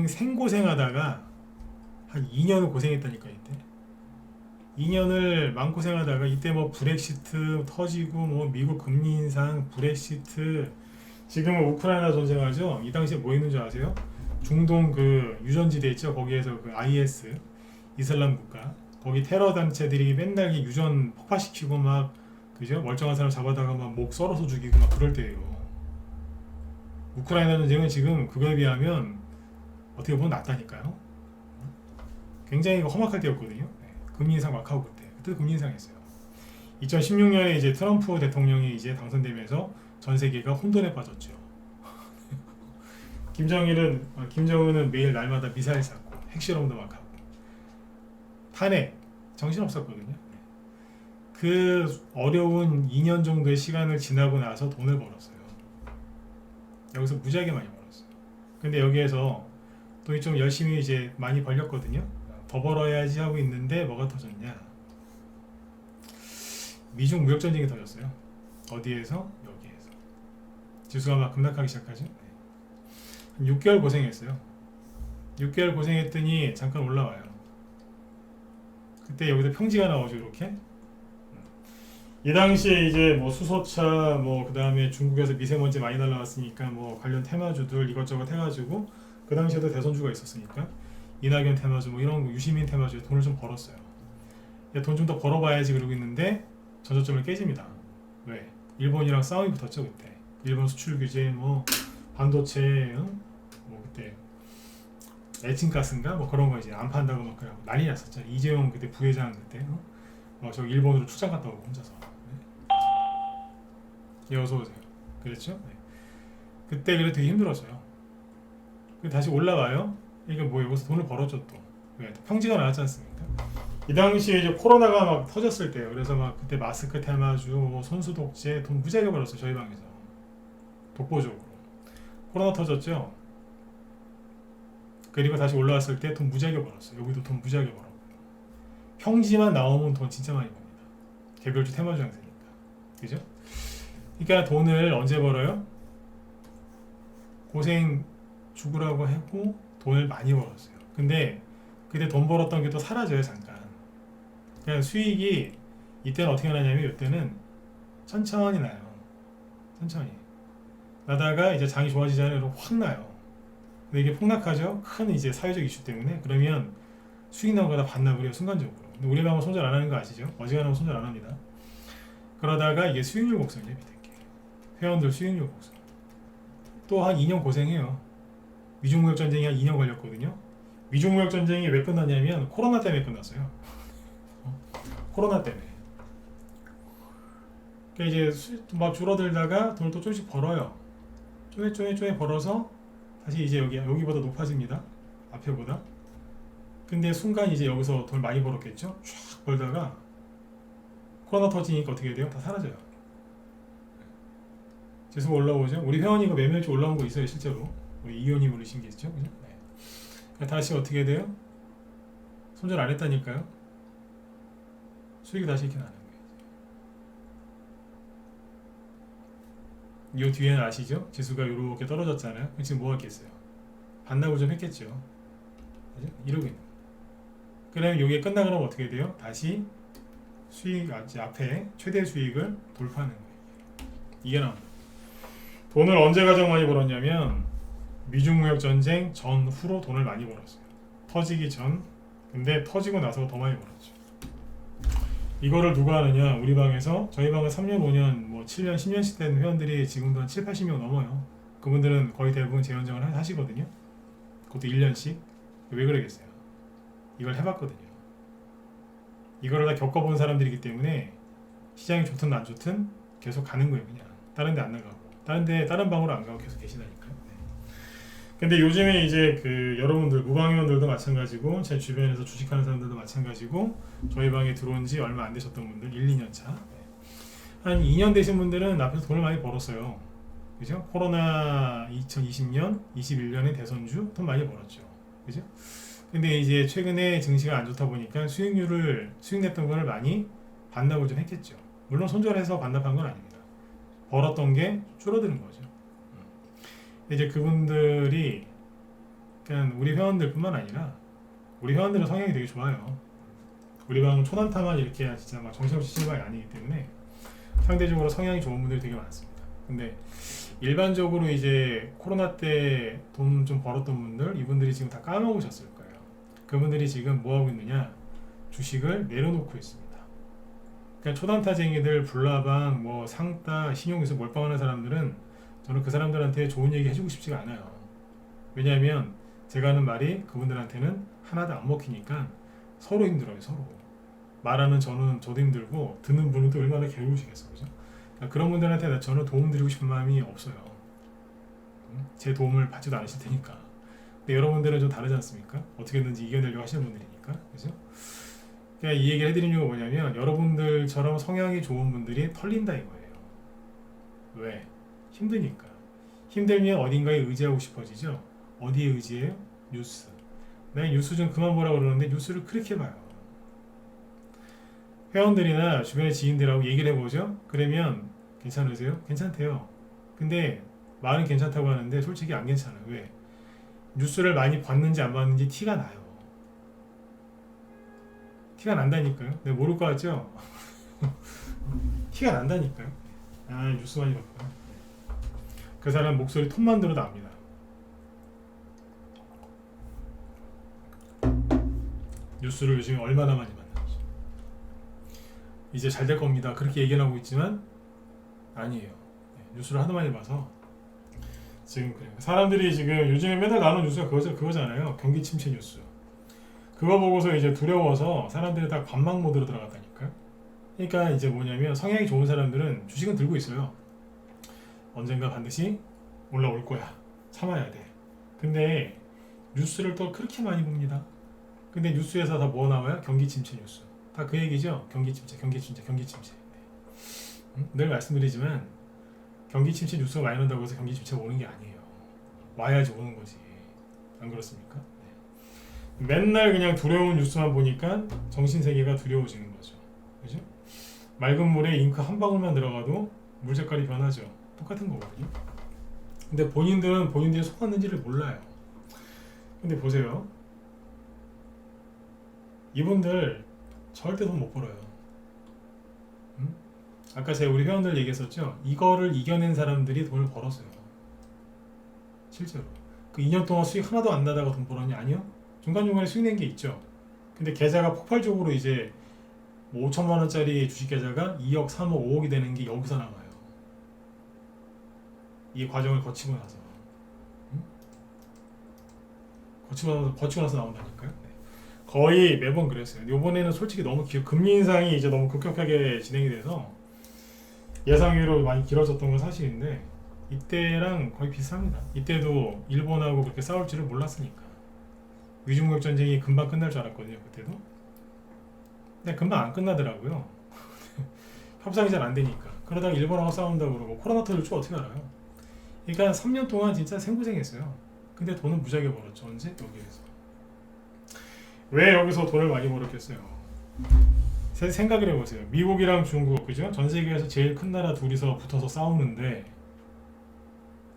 생고생하다가 한 2년을 고생했다니까 이때. 2년을 마음고생하다가 이때 뭐 브렉시트 터지고 뭐 미국 금리 인상, 브렉시트, 지금은 우크라이나 전쟁하죠. 이 당시에 뭐 있는 줄 아세요? 중동 그 유전지대 있죠. 거기에서 그 IS 이슬람 국가 거기 테러 단체들이 맨날 유전 폭파시키고 막 그죠? 멀쩡한 사람 잡아다가 막 목 썰어서 죽이고 막 그럴 때예요. 우크라이나 전쟁은 지금 그거에 비하면 어떻게 보면 낫다니까요. 굉장히 험악할 때였거든요. 금리 인상 막 하고 그때 금리 인상했어요. 2016년에 이제 트럼프 대통령이 이제 당선되면서 전 세계가 혼돈에 빠졌죠. 김정은은 매일 날마다 미사일 쐈고 핵실험도 막 하고 탄핵 정신없었거든요. 그 어려운 2년 정도의 시간을 지나고 나서 돈을 벌었어요. 여기서 무지하게 많이 벌었어요. 근데 여기에서 돈이 좀 열심히 이제 많이 벌렸거든요. 더 벌어야지 하고 있는데 뭐가 터졌냐? 미중 무역 전쟁이 터졌어요. 어디에서? 여기에서. 지수가 막 급락하기 시작하죠. 한 6개월 고생했어요. 6개월 고생했더니 잠깐 올라와요. 그때 여기서 평지가 나오죠, 이렇게. 이 당시에 이제 뭐 수소차, 뭐 그 다음에 중국에서 미세먼지 많이 날라왔으니까 뭐 관련 테마주들 이것저것 해가지고 그 당시에도 대선주가 있었으니까 이낙연 테마주, 뭐 이런 유시민 테마주에 돈을 좀 벌었어요. 돈 좀 더 벌어봐야지 그러고 있는데 전저점을 깨집니다. 왜? 일본이랑 싸움이 붙었죠 그때. 일본 수출 규제, 뭐 반도체, 뭐 그때 에칭가스인가 뭐 그런 거 이제 안 판다고 막 그러고 난리 났었죠. 이재용 그때 부회장 그때 저 일본으로 출장 갔다 오고 혼자서. 네. 어서 오세요. 그랬죠? 네. 그때 그래 되게 힘들었어요. 다시 올라가요. 이게 뭐 여기서 돈을 벌었죠 또. 왜? 평지가 나왔지 않습니까? 이 당시에 이제 코로나가 막 터졌을 때요. 그래서 막 그때 마스크 테마주, 뭐 손수 독재 돈 무지하게 벌었어요 저희 방에서. 독보적으로. 코로나 터졌죠. 그리고 다시 올라왔을 때 돈 무지하게 벌었어요. 여기도 돈 무지하게 벌었고. 평지만 나오면 돈 진짜 많이 법니다. 개별주 테마주 양세니까. 그죠? 그러니까 돈을 언제 벌어요? 고생 죽으라고 하고 돈을 많이 벌었어요. 근데 그때 돈 벌었던 게 또 사라져요 잠깐. 그냥 수익이 이때는 어떻게 나냐면 이때는 천천히 나요. 천천히 나다가 이제 장이 좋아지잖아요. 확 나요. 근데 이게 폭락하죠. 큰 이제 사회적 이슈 때문에. 그러면 수익 나온 거다 반납을 해요 순간적으로. 근데 우리 방은 손절 안 하는 거 아시죠? 어지간하면 손절 안 합니다. 그러다가 이게 수익률 곡선이 밑에 회원들 수익률 곡선 또 한 2년 고생해요. 미중무역 전쟁이 한 2년 걸렸거든요. 미중무역 전쟁이 왜 끝났냐면 코로나 때문에 끝났어요. 코로나 때문에. 그러니까 이제 막 줄어들다가 돈을 또 조금씩 벌어요. 쪼개 벌어서 다시 이제 여기보다 높아집니다. 앞에보다. 근데 순간 이제 여기서 돈을 많이 벌었겠죠. 쫙 벌다가 코로나 터지니까 어떻게 돼요? 다 사라져요. 지수가 올라오죠. 우리 회원이 이거 매매일주 올라온 거 있어요 실제로. 우리 이현이 올리신 게 있죠. 그죠? 네. 다시 어떻게 돼요? 손절 안 했다니까요. 수익이 다시 이렇게 나는 거예요. 이 뒤에는 아시죠? 지수가 이렇게 떨어졌잖아요. 지금 뭐 하겠어요? 반납을 좀 했겠죠. 그죠? 이러고 있는 거예요. 그러면 이게 끝나고 나면 어떻게 돼요? 다시 수익 앞에 최대 수익을 돌파하는 거예요. 이게 나옵니다. 돈을 언제 가장 많이 벌었냐면 미중무역 전쟁 전후로 돈을 많이 벌었어요. 터지기 전. 근데 터지고 나서 더 많이 벌었죠. 이거를 누가 하느냐? 우리 방에서. 저희 방은 3년, 5년, 뭐 7년, 10년씩 된 회원들이 지금도 한 7, 80명 넘어요. 그분들은 거의 대부분 재연정을 하시거든요. 그것도 1년씩. 왜 그러겠어요? 이걸 해봤거든요. 이거를 다 겪어본 사람들이기 때문에 시장이 좋든 안 좋든 계속 가는 거예요. 그냥 다른 데 안 나가고 다른 방으로 안 가고 계속 계시다니까요. 네. 근데 요즘에 이제 그 여러분들 무방위원들도 마찬가지고 제 주변에서 주식하는 사람들도 마찬가지고 저희 방에 들어온 지 얼마 안 되셨던 분들 1, 2년 차. 한 2년 되신 분들은 앞에서 돈을 많이 벌었어요. 그죠? 코로나 2020년, 21년에 대선주 돈 많이 벌었죠. 그죠? 근데 이제 최근에 증시가 안 좋다 보니까 수익 냈던 걸 많이 반납을 좀 했겠죠. 물론 손절해서 반납한 건 아닙니다. 벌었던 게 줄어드는 거죠. 이제 그분들이 그냥 우리 회원들뿐만 아니라 우리 회원들은 성향이 되게 좋아요. 우리 방은 초단타만 이렇게 해야 진짜 막 정신없이 치는 방이 아니기 때문에 상대적으로 성향이 좋은 분들이 되게 많습니다. 근데 일반적으로 이제 코로나 때 돈 좀 벌었던 분들, 이분들이 지금 다 까먹으셨을 거예요. 그분들이 지금 뭐 하고 있느냐? 주식을 내려놓고 있습니다. 그러니까 초단타쟁이들, 불나방, 뭐 상따, 신용에서 몰빵하는 사람들은 저는 그 사람들한테 좋은 얘기 해주고 싶지가 않아요. 왜냐하면 제가 하는 말이 그분들한테는 하나도 안 먹히니까 서로 힘들어요. 서로. 말하는 저도 힘들고 듣는 분은 또 얼마나 괴로우시겠어요. 그죠? 그러니까 그런 분들한테 저는 도움 드리고 싶은 마음이 없어요. 제 도움을 받지도 않으실 테니까. 근데 여러분들은 좀 다르지 않습니까? 어떻게든지 이겨내려고 하시는 분들이니까. 그죠? 그냥 이 얘기를 해드리는 이유가 뭐냐면 여러분들처럼 성향이 좋은 분들이 털린다 이거예요. 왜? 힘드니까. 힘들면 어딘가에 의지하고 싶어지죠? 어디에 의지해요? 뉴스. 내가 뉴스 좀 그만 보라고 그러는데 뉴스를 그렇게 봐요. 회원들이나 주변의 지인들하고 얘기를 해보죠? 그러면 괜찮으세요? 괜찮대요. 근데 말은 괜찮다고 하는데 솔직히 안 괜찮아요. 왜? 뉴스를 많이 봤는지 안 봤는지 티가 나요. 티가 난다니까요. 네, 모를 것 같죠? 티가 난다니까요. 아, 뉴스 많이 봤구나. 그 사람 목소리 톤만 들어도 압니다. 뉴스를 요즘 얼마나 많이 봤는지. 이제 잘 될 겁니다. 그렇게 얘기를 하고 있지만 아니에요. 뉴스를 하도 많이 봐서 지금 그래요. 사람들이 지금 요즘에 맨날 나오는 뉴스가 그거잖아요. 경기 침체 뉴스. 그거 보고서 이제 두려워서 사람들이 다 관망 모드로 들어갔다니까요. 그러니까 이제 뭐냐면 성향이 좋은 사람들은 주식은 들고 있어요. 언젠가 반드시 올라올 거야. 참아야 돼. 근데 뉴스를 또 그렇게 많이 봅니다. 근데 뉴스에서 다 뭐 나와요? 경기 침체 뉴스. 다 그 얘기죠. 경기 침체, 경기 침체, 경기 침체. 늘 말씀드리지만 경기 침체 뉴스가 많이 난다고 해서 경기 침체가 오는 게 아니에요. 와야지 오는 거지. 안 그렇습니까? 네. 맨날 그냥 두려운 뉴스만 보니까 정신세계가 두려워지는 거죠. 그죠? 맑은 물에 잉크 한 방울만 들어가도 물 색깔이 변하죠. 똑같은 거거든요. 근데 본인들은 본인들이 속았는지를 몰라요. 근데 보세요. 이분들 절대 돈 못 벌어요. 아까 제가 우리 회원들 얘기했었죠. 이거를 이겨낸 사람들이 돈을 벌었어요. 실제로. 그 2년 동안 수익 하나도 안 나다가 돈 벌었냐? 아니요. 중간중간에 수익 낸 게 있죠. 근데 계좌가 폭발적으로 이제 뭐 5천만 원짜리 주식 계좌가 2억, 3억, 5억이 되는 게 여기서 나와요. 이 과정을 거치고 나서. 거치고 나서 나온다니까요. 네. 거의 매번 그랬어요. 이번에는 솔직히 너무 금리 인상이 이제 너무 급격하게 진행이 돼서 예상외로 많이 길어졌던 건 사실인데 이때랑 거의 비슷합니다. 이때도 일본하고 그렇게 싸울 줄을 몰랐으니까. 위중무역 전쟁이 금방 끝날 줄 알았거든요. 그때도. 근데 금방 안 끝나더라고요. 협상이 잘 안 되니까. 그러다가 일본하고 싸운다고 그러고 코로나 터질 줄 어떻게 알아요? 그러니까 3년 동안 진짜 생고생했어요. 근데 돈은 무지하게 벌었죠. 언제? 여기에서. 왜 여기서 돈을 많이 벌었겠어요? 생각을 해보세요. 미국이랑 중국, 그죠? 전 세계에서 제일 큰 나라 둘이서 붙어서 싸우는데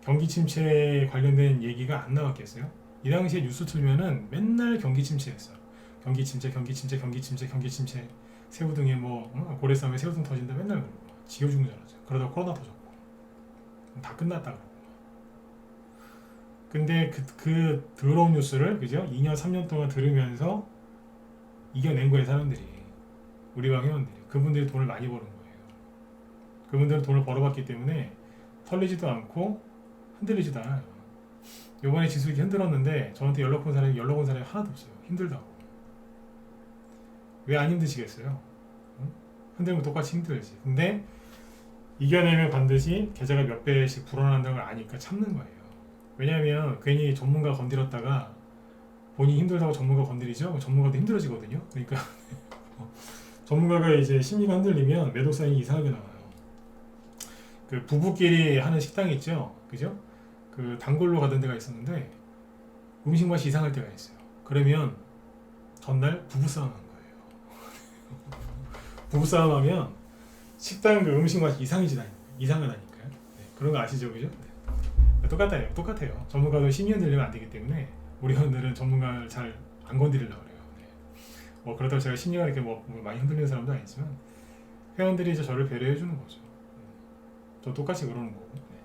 경기 침체에 관련된 얘기가 안 나왔겠어요? 이 당시에 뉴스 틀면은 맨날 경기 침체였어요. 경기 침체, 경기 침체, 경기 침체, 경기 침체. 새우등에 뭐 고래 싸움에 새우등 터진다 맨날 그러고 지겨 죽는 줄 알았죠. 그러다 코로나 터졌고 다 끝났다 그러고. 근데 그 더러운 뉴스를 그죠? 2년 3년 동안 들으면서 이겨낸 거예요. 사람들이. 우리 방 회원들이. 그분들이 돈을 많이 버는 거예요. 그분들은 돈을 벌어봤기 때문에 털리지도 않고 흔들리지도 않아요. 요번에 지수 이렇게 흔들었는데 저한테 연락 온 사람이 하나도 없어요. 힘들다고. 왜 안 힘드시겠어요? 응? 흔들면 똑같이 힘들지. 근데 이겨내면 반드시 계좌가 몇 배씩 불어난다는 걸 아니까 참는 거예요. 왜냐하면 괜히 전문가 건드렸다가 본인이 힘들다고 전문가 건드리죠? 전문가도 힘들어지거든요. 그러니까 전문가가 이제 심리가 흔들리면 매도 사인이 이상하게 나와요. 그 부부끼리 하는 식당이 있죠? 그죠? 그 단골로 가던 데가 있었는데 음식 맛이 이상할 때가 있어요. 그러면 전날 부부싸움 한 거예요. 부부싸움 하면 식당 그 음식 맛이 이상하다니까요. 네, 그런 거 아시죠? 그죠? 네. 똑같아요. 전문가도 심리 흔들리면 안 되기 때문에 우리 회원들은 전문가를 잘 안 건드리려고 그래요. 네. 뭐 그렇다고 제가 심리가 이렇게 뭐 많이 흔들리는 사람도 아니지만 회원들이 이제 저를 배려해 주는 거죠. 저 똑같이 그러는 거고. 네.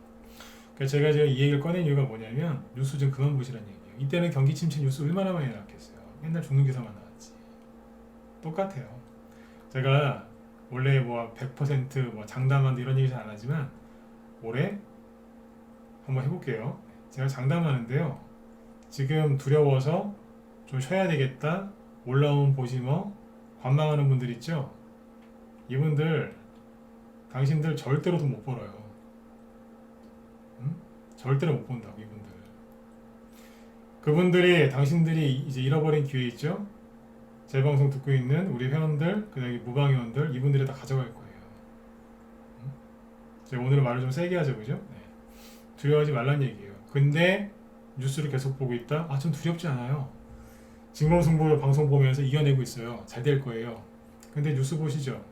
그래서 제가 지금 이 얘기를 꺼낸 이유가 뭐냐면 뉴스 좀 그만 보시라는 얘기예요. 이때는 경기 침체 뉴스 얼마나 많이 나왔겠어요. 맨날 죽는 기사만 나왔지. 똑같아요. 제가 원래 뭐 100% 뭐 장담한다 이런 얘기 잘 안 하지만 올해 한번 해볼게요. 제가 장담하는데요. 지금 두려워서 좀 쉬어야 되겠다. 올라온 보시머 관망하는 분들 있죠? 이분들 당신들 절대로 돈 못 벌어요. 절대로 못 본다고 이분들. 그분들이 당신들이 이제 잃어버린 기회 있죠? 제 방송 듣고 있는 우리 회원들, 그다음에 무방 회원들 이분들이 다 가져갈 거예요. 제가 오늘 말을 좀 세게 하죠, 그죠? 네. 두려워하지 말란 얘기예요. 근데 뉴스를 계속 보고 있다? 아, 전 두렵지 않아요. 진검승부 방송 보면서 이겨내고 있어요. 잘 될 거예요. 근데 뉴스 보시죠.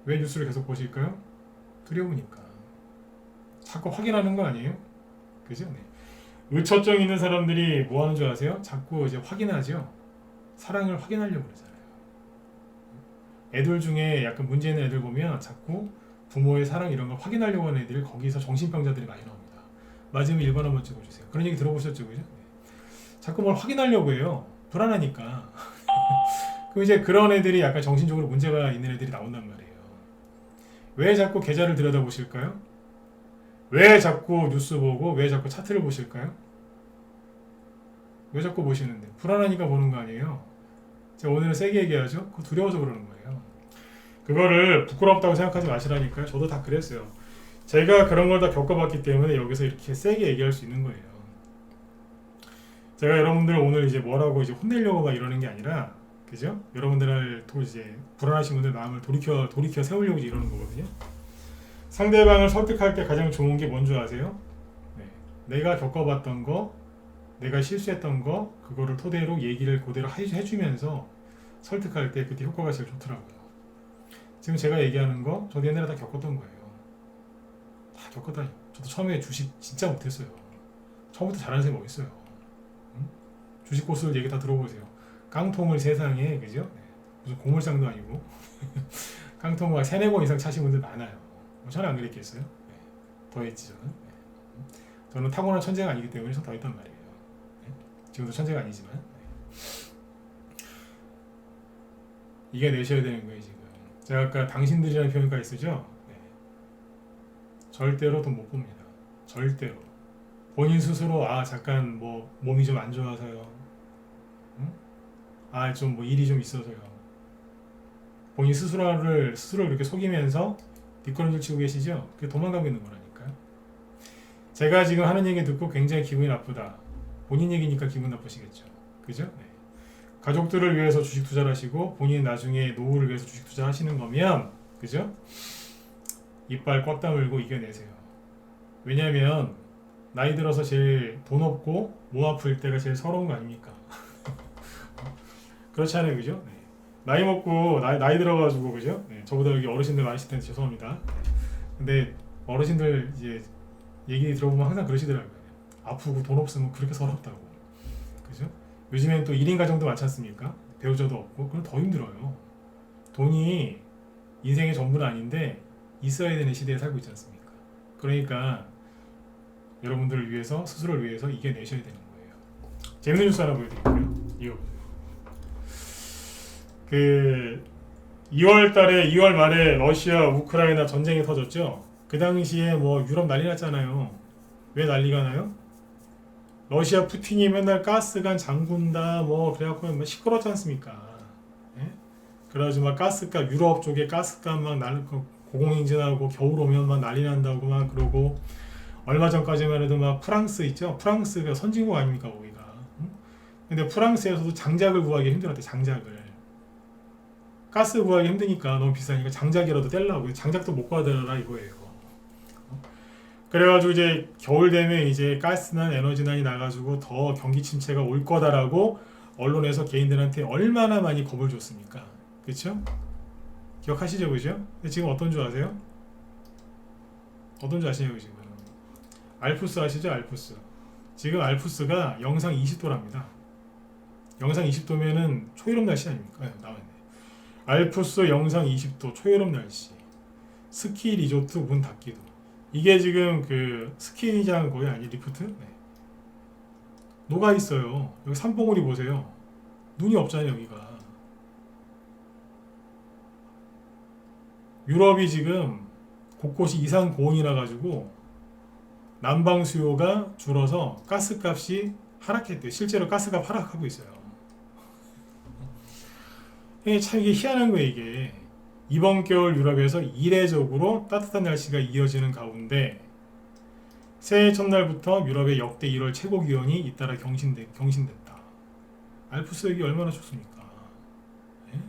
왜 뉴스를 계속 보실까요? 두려우니까. 자꾸 확인하는 거 아니에요? 그죠? 네. 의처증 있는 사람들이 뭐 하는 줄 아세요? 자꾸 이제 확인하죠. 사랑을 확인하려고 그러잖아요. 애들 중에 약간 문제 있는 애들 보면 자꾸 부모의 사랑 이런 걸 확인하려고 하는 애들이 거기서 정신병자들이 많이 나옵니다. 맞으면 1번 한번 찍어주세요. 그런 얘기 들어보셨죠? 그죠? 네. 자꾸 뭘 확인하려고 해요. 불안하니까. 그럼 이제 그런 애들이 약간 정신적으로 문제가 있는 애들이 나온단 말이에요. 왜 자꾸 계좌를 들여다보실까요? 왜 자꾸 뉴스 보고 왜 자꾸 차트를 보실까요? 왜 자꾸 보시는데? 불안하니까 보는 거 아니에요? 제가 오늘은 세게 얘기하죠? 그거 두려워서 그러는 거예요. 그거를 부끄럽다고 생각하지 마시라니까요. 저도 다 그랬어요. 제가 그런 걸 다 겪어봤기 때문에 여기서 이렇게 세게 얘기할 수 있는 거예요. 제가 여러분들 오늘 이제 뭐라고 이제 혼내려고 막 이러는 게 아니라, 그죠? 여러분들 또 이제 불안하신 분들 마음을 돌이켜 세우려고 이제 이러는 거거든요. 상대방을 설득할 때 가장 좋은 게 뭔 줄 아세요? 네. 내가 겪어봤던 거, 내가 실수했던 거, 그거를 토대로 얘기를 그대로 해주면서 설득할 때 그때 효과가 제일 좋더라고요. 지금 제가 얘기하는 거, 저도 옛날에 다 겪었던 거예요. 다 겪었다니. 저도 처음에 주식 진짜 못했어요. 처음부터 잘하는 사람이 어딨어요. 응? 주식 고수들 얘기 다 들어보세요. 깡통을 세상에, 그죠? 네. 무슨 고물상도 아니고 깡통을 막 3-4번 이상 차신 분들 많아요. 저는 안 그랬겠어요? 네. 더 했지 저는. 네. 저는 타고난 천재가 아니기 때문에 더 했단 말이에요. 네. 지금도 천재가 아니지만 이겨내셔야 되는 거예요 지금. 제가 아까 당신들이라는 표현까지 쓰죠? 네. 절대로 돈 못 봅니다. 절대로. 본인 스스로 잠깐 뭐 몸이 좀 안 좋아서요. 응? 좀 뭐 일이 좀 있어서요. 본인 스스로를 이렇게 속이면서 뒷걸음질 치고 계시죠? 그게 도망가고 있는 거라니까요. 제가 지금 하는 얘기 듣고 굉장히 기분이 나쁘다. 본인 얘기니까 기분 나쁘시겠죠. 그죠? 네. 가족들을 위해서 주식 투자를 하시고 본인 나중에 노후를 위해서 주식 투자하시는 거면, 그죠? 이빨 꽉 다물고 이겨내세요. 왜냐면 나이 들어서 제일 돈 없고 몸 아플 때가 제일 서러운 거 아닙니까? 그렇잖아요, 그죠? 네. 나이 먹고 나이 들어가지고, 그죠? 네. 저보다 여기 어르신들 많으실 텐데 죄송합니다. 근데 어르신들 이제 얘기 들어보면 항상 그러시더라고요. 아프고 돈 없으면 그렇게 서럽다고. 그죠? 요즘엔 또 1인 가정도 많지 않습니까? 배우자도 없고. 그럼 더 힘들어요. 돈이 인생의 전부는 아닌데 있어야 되는 시대에 살고 있지 않습니까? 그러니까 여러분들을 위해서, 스스로를 위해서 이겨내셔야 되는 거예요. 재밌는 뉴스 하나 보여드릴게요. 이거 보세요. 2월 말에 러시아 우크라이나 전쟁이 터졌죠. 그 당시에 뭐 유럽 난리 났잖아요. 왜 난리가 나요? 러시아 푸틴이 맨날 가스관 잠근다 뭐 그래갖고 뭐 시끄럽지 않습니까? 예? 그래가지고 막 가스값, 유럽 쪽에 가스값 막 고공행진하고 겨울 오면 막 난리 난다고 막 그러고, 얼마 전까지만 해도 막 프랑스 있죠? 프랑스가 선진국 아닙니까 거기가. 응? 근데 프랑스에서도 장작을 구하기 힘들었대. 장작을. 가스 구하기 힘드니까 너무 비싸니까 장작이라도 떼려고. 장작도 못 구하더라 이거예요. 그래가지고 이제 겨울 되면 이제 가스난 에너지난이 나가지고 더 경기 침체가 올 거다라고 언론에서 개인들한테 얼마나 많이 겁을 줬습니까? 그렇죠? 기억하시죠, 그죠? 근데 지금 어떤 줄 아세요? 어떤 줄 아시냐고 지금. 알프스 아시죠? 알프스. 지금 알프스가 영상 20도랍니다. 영상 20도면은 초여름 날씨 아닙니까? 나왔네. 알프스 영상 20도 초여름 날씨. 스키 리조트 문 닫기도. 이게 지금 그 스키장 거기 아니 리프트? 네. 녹아 있어요. 여기 산봉우리 보세요. 눈이 없잖아요 여기가. 유럽이 지금 곳곳이 이상 고온이라 가지고 난방 수요가 줄어서 가스값이 하락했대요. 실제로 가스값 하락하고 있어요. 참 이게 희한한 거예요 이게. 이번 겨울 유럽에서 이례적으로 따뜻한 날씨가 이어지는 가운데 새해 첫날부터 유럽의 역대 1월 최고 기온이 잇따라 경신됐다. 알프스 여기 얼마나 좋습니까? 네?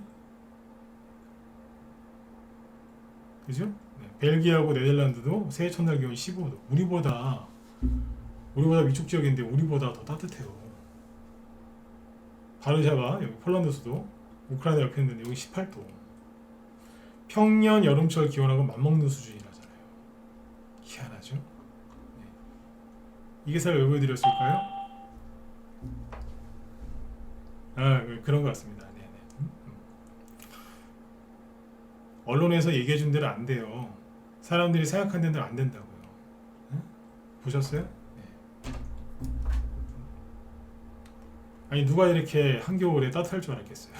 그죠? 네. 벨기에하고 네덜란드도 새해 첫날 기온이 15도. 우리보다 위축 지역인데 우리보다 더 따뜻해요. 바르샤바 여기 폴란드 수도 우크라이나 옆에 있는데 여기 18도. 평년 여름철 기온하고 맞먹는 수준이라잖아요. 희한하죠? 네. 이 기사를 왜 보여드렸을까요? 그런 것 같습니다. 네네. 언론에서 얘기해준 대로 안 돼요. 사람들이 생각한 대로 안 된다고요. 보셨어요? 네. 아니 누가 이렇게 한겨울에 따뜻할 줄 알았겠어요.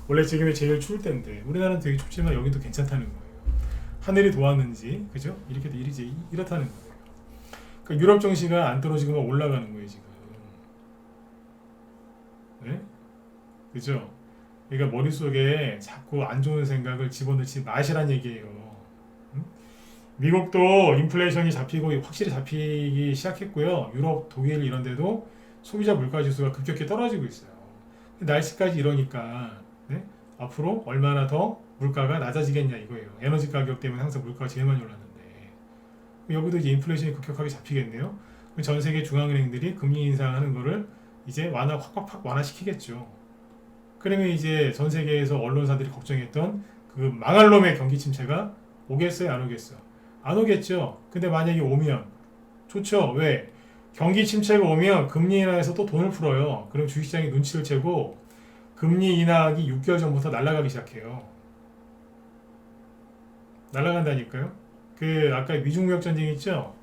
원래 지금이 제일 추울 때인데 우리나라는 되게 춥지만 여기도 괜찮다는 거예요. 하늘이 도왔는지 그죠? 이렇게 이렇다는 거예요. 그러니까 유럽 정시가 안 떨어지고만 올라가는 거예요 지금. 네? 그죠? 그러니까 머릿속에 자꾸 안 좋은 생각을 집어넣지 마시란 얘기예요. 응? 미국도 인플레이션이 잡히고 확실히 잡히기 시작했고요. 유럽, 독일 이런 데도 소비자 물가 지수가 급격히 떨어지고 있어요. 날씨까지 이러니까 네? 앞으로 얼마나 더 물가가 낮아지겠냐 이거예요. 에너지 가격 때문에 항상 물가가 제일 많이 올랐는데 여기도 이제 인플레이션이 급격하게 잡히겠네요. 전 세계 중앙은행들이 금리 인상하는 거를 이제 확 완화시키겠죠. 그러면 이제 전 세계에서 언론사들이 걱정했던 그 망할 놈의 경기 침체가 오겠어요? 안 오겠어요? 안 오겠죠. 근데 만약에 오면 좋죠. 왜? 경기 침체가 오면 금리 인하해서 또 돈을 풀어요. 그럼 주식시장이 눈치를 채고 금리 인하하기 6개월 전부터 날아가기 시작해요. 날아간다니까요. 그 아까 미중 무역 전쟁 있죠?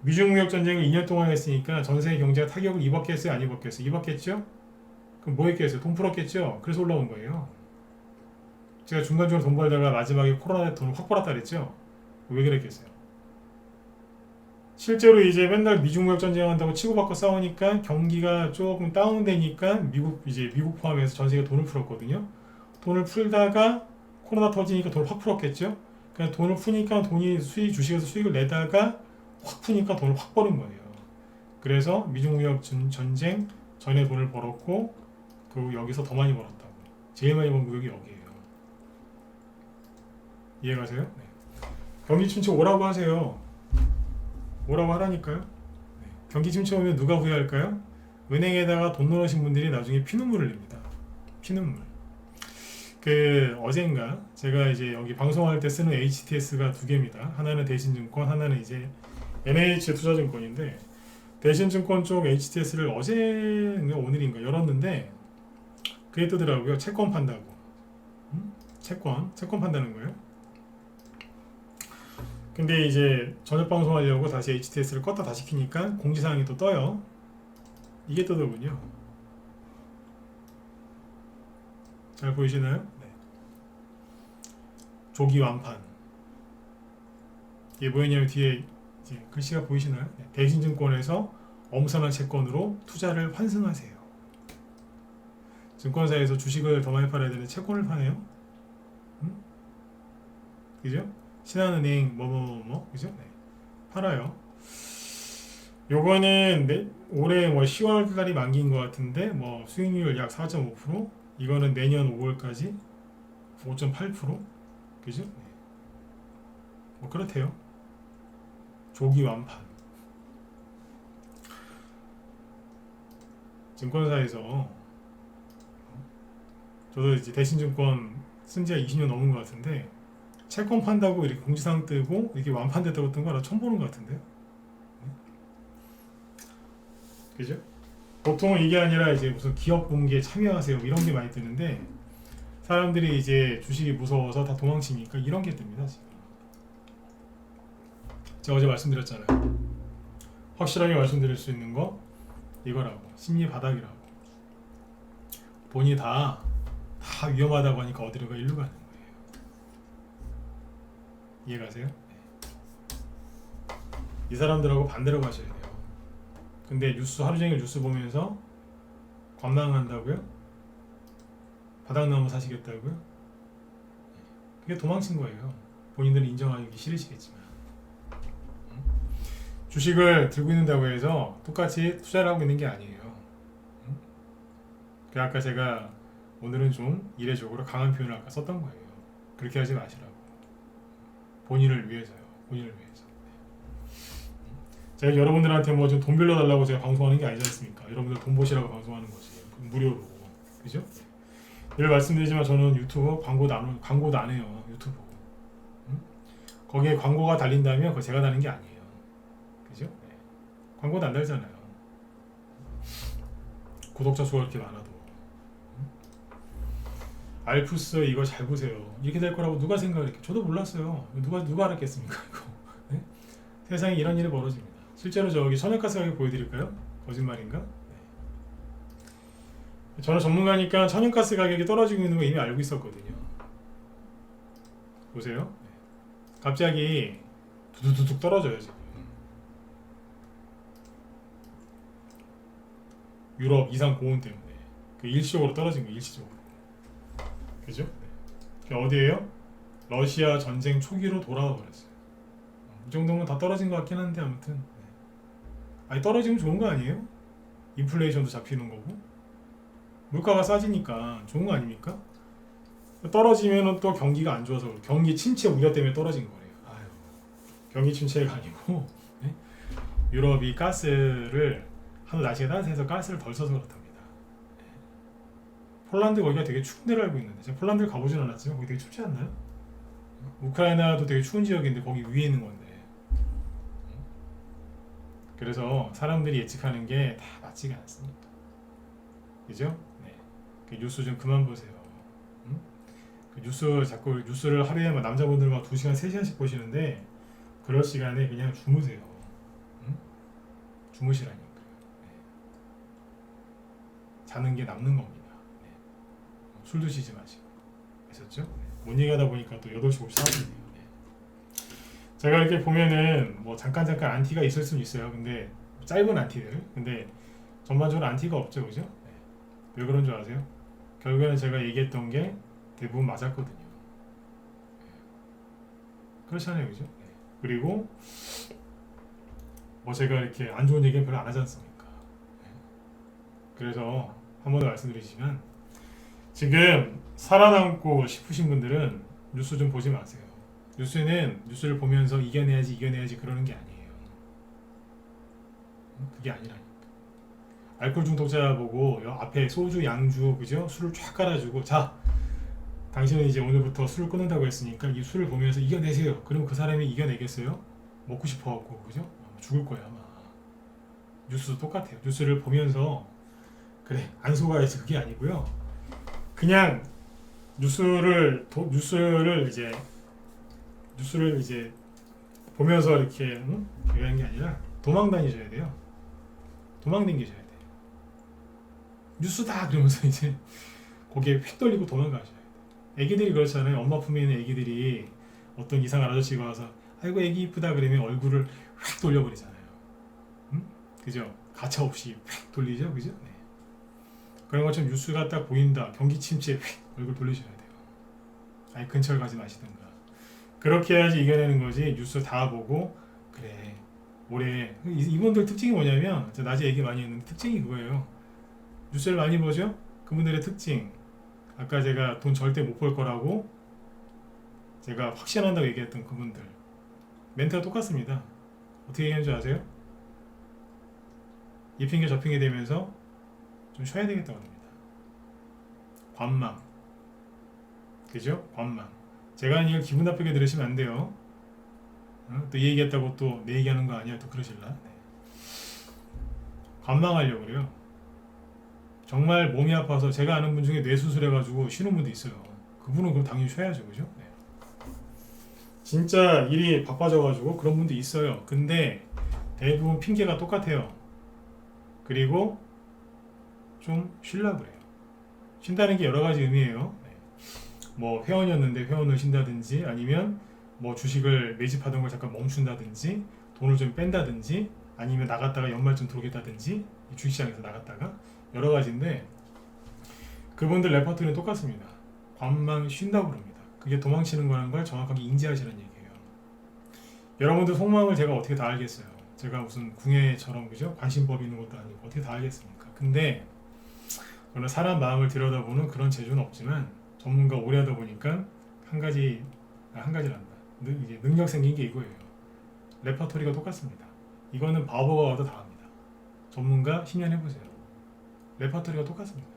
미중 무역 전쟁을 2년 동안 했으니까 전 세계 경제가 타격을 입었겠어요? 안 입었겠어요? 입었겠죠? 그럼 뭐 했겠어요? 돈 풀었겠죠? 그래서 올라온 거예요. 제가 중간중간 돈 벌다가 마지막에 코로나 때 돈을 확 벌었다 그랬죠? 왜 그랬겠어요? 실제로 이제 맨날 미중 무역 전쟁 한다고 치고받고 싸우니까 경기가 조금 다운되니까 미국 포함해서 전 세계 돈을 풀었거든요. 돈을 풀다가 코로나 터지니까 돈을 확 풀었겠죠. 그냥 돈을 푸니까 주식에서 수익을 내다가 확 푸니까 돈을 확 버는 거예요. 그래서 미중 무역 전쟁 전에 돈을 벌었고 그리고 여기서 더 많이 벌었다고. 제일 많이 번 구역이 여기예요. 이해가세요? 네. 경기 침체 오라고 하세요. 오라고 하라니까요. 네. 경기 침체 오면 누가 후회할까요? 은행에다가 돈 넣으신 분들이 나중에 피눈물을 냅니다. 피눈물. 어젠가 제가 이제 여기 방송할 때 쓰는 HTS가 두 개입니다. 하나는 대신증권, 하나는 이제 NH 투자증권인데 대신증권 쪽 HTS를 어제인가 오늘인가 열었는데 그게 뜨더라고요. 채권 판다고. 채권 판다는 거예요. 근데 이제 저녁 방송하려고 다시 HTS를 껐다 다시 켜니까 공지사항이 또 떠요. 이게 뜨더군요. 잘 보이시나요? 네. 조기 완판. 이게 뭐였냐면 뒤에 이제 글씨가 보이시나요? 네. 대신증권에서 엄선한 채권으로 투자를 환승하세요. 증권사에서 주식을 더 많이 팔아야 되는 채권을 파네요. 그죠? 신한은행 그죠? 네. 팔아요. 요거는 올해 10월까지 만기인 것 같은데 수익률 약 4.5%. 이거는 내년 5월까지 5.8%. 그죠? 네. 그렇대요. 조기 완판. 증권사에서 저도 이제 대신증권 쓴 지가 20년 넘은 것 같은데 채권 판다고 이렇게 공지사항 뜨고 이렇게 완판됐다고 뜬 거 나 처음 보는 것 같은데요. 그죠? 보통은 이게 아니라 이제 무슨 기업 공개에 참여하세요 이런 게 많이 뜨는데 사람들이 이제 주식이 무서워서 다 도망치니까 이런 게 뜹니다. 지금. 제가 어제 말씀드렸잖아요. 확실하게 말씀드릴 수 있는 거 이거라고. 심리 바닥이라고. 본인이 다 위험하다고 하니까 어디로 가? 일로 가는 거예요. 이해가세요? 네. 이 사람들하고 반대로 가셔야 돼요. 근데 하루 종일 뉴스 보면서 관망한다고요? 바닥나무 사시겠다고요? 그게 도망친 거예요. 본인들은 인정하기 싫으시겠지만. 주식을 들고 있는다고 해서 똑같이 투자를 하고 있는 게 아니에요. 응? 그 아까 제가 오늘은 좀 이례적으로 강한 표현을 아까 썼던 거예요. 그렇게 하지 마시라고. 본인을 위해서요. 본인을 위해서. 제가 여러분들한테 뭐 좀 돈 빌려달라고 제가 방송하는 게 아니지 않습니까? 여러분들 돈 버시라고 방송하는 거지. 무료로. 그죠? 늘 말씀드리지만 저는 유튜브 광고도 안 해요. 유튜브. 응? 거기에 광고가 달린다면 그거 제가 다는 게 아니에요. 그죠? 네. 광고도 안 달잖아요. 구독자 수가 그렇게 많아도. 응? 알프스 이거 잘 보세요. 이렇게 될 거라고 누가 생각을 했겠어요? 저도 몰랐어요. 누가 알았겠습니까? 이거. 네? 세상에 이런 일이 벌어집니다. 실제로 저기 천연가스 가격 보여드릴까요? 거짓말인가? 네. 저는 전문가니까 천연가스 가격이 떨어지고 있는 거 이미 알고 있었거든요. 보세요. 네. 갑자기 두두두둑 떨어져요 지금. 유럽 이상 고온 때문에 그 일시적으로 떨어진 거예요. 일시적으로. 그죠? 네. 어디에요? 러시아 전쟁 초기로 돌아와 버렸어요. 이 정도면 다 떨어진 것 같긴 한데 아무튼 네. 아니 떨어지면 좋은 거 아니에요? 인플레이션도 잡히는 거고 물가가 싸지니까 좋은 거 아닙니까? 떨어지면 또 경기가 안 좋아서 경기 침체 우려 때문에 떨어진 거예요. 아유, 경기 침체가 아니고 네? 유럽이 가스를 하도 날씨가 따뜻해서 가스를 덜 써서 그렇답니다. 네. 폴란드 거기가 되게 추운 데로 알고 있는데 제가 폴란드를 가보진 않았지만 거기 되게 춥지 않나요? 우크라이나도 되게 추운 지역인데 거기 위에 있는 건데 그래서 사람들이 예측하는 게 다 맞지가 않습니다. 그죠? 네. 그 뉴스 좀 그만 보세요. 응? 그 뉴스를 하루에 막 남자분들 막 2시간, 3시간씩 보시는데 그럴 시간에 그냥 주무세요. 응? 주무시라니까. 네. 자는 게 남는 겁니다. 네. 술 드시지 마시고. 아셨죠? 네. 못 얘기하다 보니까 또 8시 54분이네요. 네. 제가 이렇게 보면은 뭐 잠깐 안티가 있을 수는 있어요. 근데 짧은 안티들. 근데 전반적으로 안티가 없죠, 그죠? 네. 왜 그런 줄 아세요? 결국에는 제가 얘기했던 게 대부분 맞았거든요. 네. 그렇잖아요, 그죠? 네. 그리고 뭐 제가 이렇게 안 좋은 얘기는 별로 안 하지 않습니까? 네. 그래서 한 번 더 말씀드리지만 지금 살아남고 싶으신 분들은 뉴스 좀 보지 마세요. 뉴스를 보면서 이겨내야지 그러는 게 아니에요. 그게 아니라니까. 알코올 중독자 보고 앞에 소주, 양주, 그죠? 술을 쫙 깔아주고 자, 당신은 이제 오늘부터 술을 끊는다고 했으니까 이 술을 보면서 이겨내세요. 그러면 그 사람이 이겨내겠어요? 먹고 싶어갖고, 그죠? 죽을 거야 아마. 뉴스도 똑같아요. 뉴스를 보면서 그래 안 속아야지 그게 아니고요. 그냥 뉴스를 이제 보면서 이렇게 얘기하는 게 아니라 도망 다니셔야 돼요. 도망 다니셔야 돼요. 뉴스다 그러면서 이제 고개 휙 돌리고 도망가셔야 돼요. 애기들이 그렇잖아요. 엄마 품에 있는 애기들이 어떤 이상한 아저씨가 와서 아이고 애기 이쁘다 그러면 얼굴을 휙 돌려버리잖아요. 그죠? 가차없이 휙 돌리죠, 그죠? 네. 그런 것처럼 뉴스가 딱 보인다. 경기 침체에 휙 얼굴 돌리셔야 돼요. 아예 근처를 가지 마시든가. 그렇게 해야지 이겨내는 거지. 뉴스 다 보고 그래 올해 이분들 특징이 뭐냐면 제가 낮에 얘기 많이 했는데 특징이 그거예요. 뉴스를 많이 보죠? 그분들의 특징 아까 제가 돈 절대 못 벌 거라고 제가 확신한다고 얘기했던 그분들 멘트가 똑같습니다. 어떻게 얘기하는 줄 아세요? 이 핑계 저 핑계 되면서 좀 쉬어야 되겠다고 합니다. 관망 그죠? 관망 제가 이걸 기분 나쁘게 들으시면 안 돼요. 또 이 얘기했다고 또 내 얘기하는 거 아니야 또 그러실라? 네. 관망하려고 그래요. 정말 몸이 아파서 제가 아는 분 중에 뇌 수술해가지고 쉬는 분도 있어요. 그분은 그럼 당연히 쉬어야죠, 그죠? 네. 진짜 일이 바빠져가지고 그런 분도 있어요. 근데 대부분 핑계가 똑같아요. 그리고 좀 쉬려고 그래요. 쉰다는 게 여러 가지 의미예요. 네. 뭐 회원이었는데 회원을 쉰다든지 아니면 뭐 주식을 매집하던 걸 잠깐 멈춘다든지 돈을 좀 뺀다든지 아니면 나갔다가 연말쯤 들어오겠다든지 주식시장에서 나갔다가 여러 가지인데 그분들 레퍼토리는 똑같습니다. 관망 쉰다고 그럽니다. 그게 도망치는 거라는 걸 정확하게 인지하시는 얘기예요. 여러분들 속마음을 제가 어떻게 다 알겠어요. 제가 무슨 궁예처럼 그죠? 관심법 있는 것도 아니고 어떻게 다 알겠습니까? 근데 저는 사람 마음을 들여다보는 그런 재주는 없지만 전문가 오래 하다 보니까 한 가지란다. 이제 능력 생긴 게 이거예요. 레퍼토리가 똑같습니다. 이거는 바보가 와도 다 합니다. 전문가 10년 해보세요. 레퍼토리가 똑같습니다.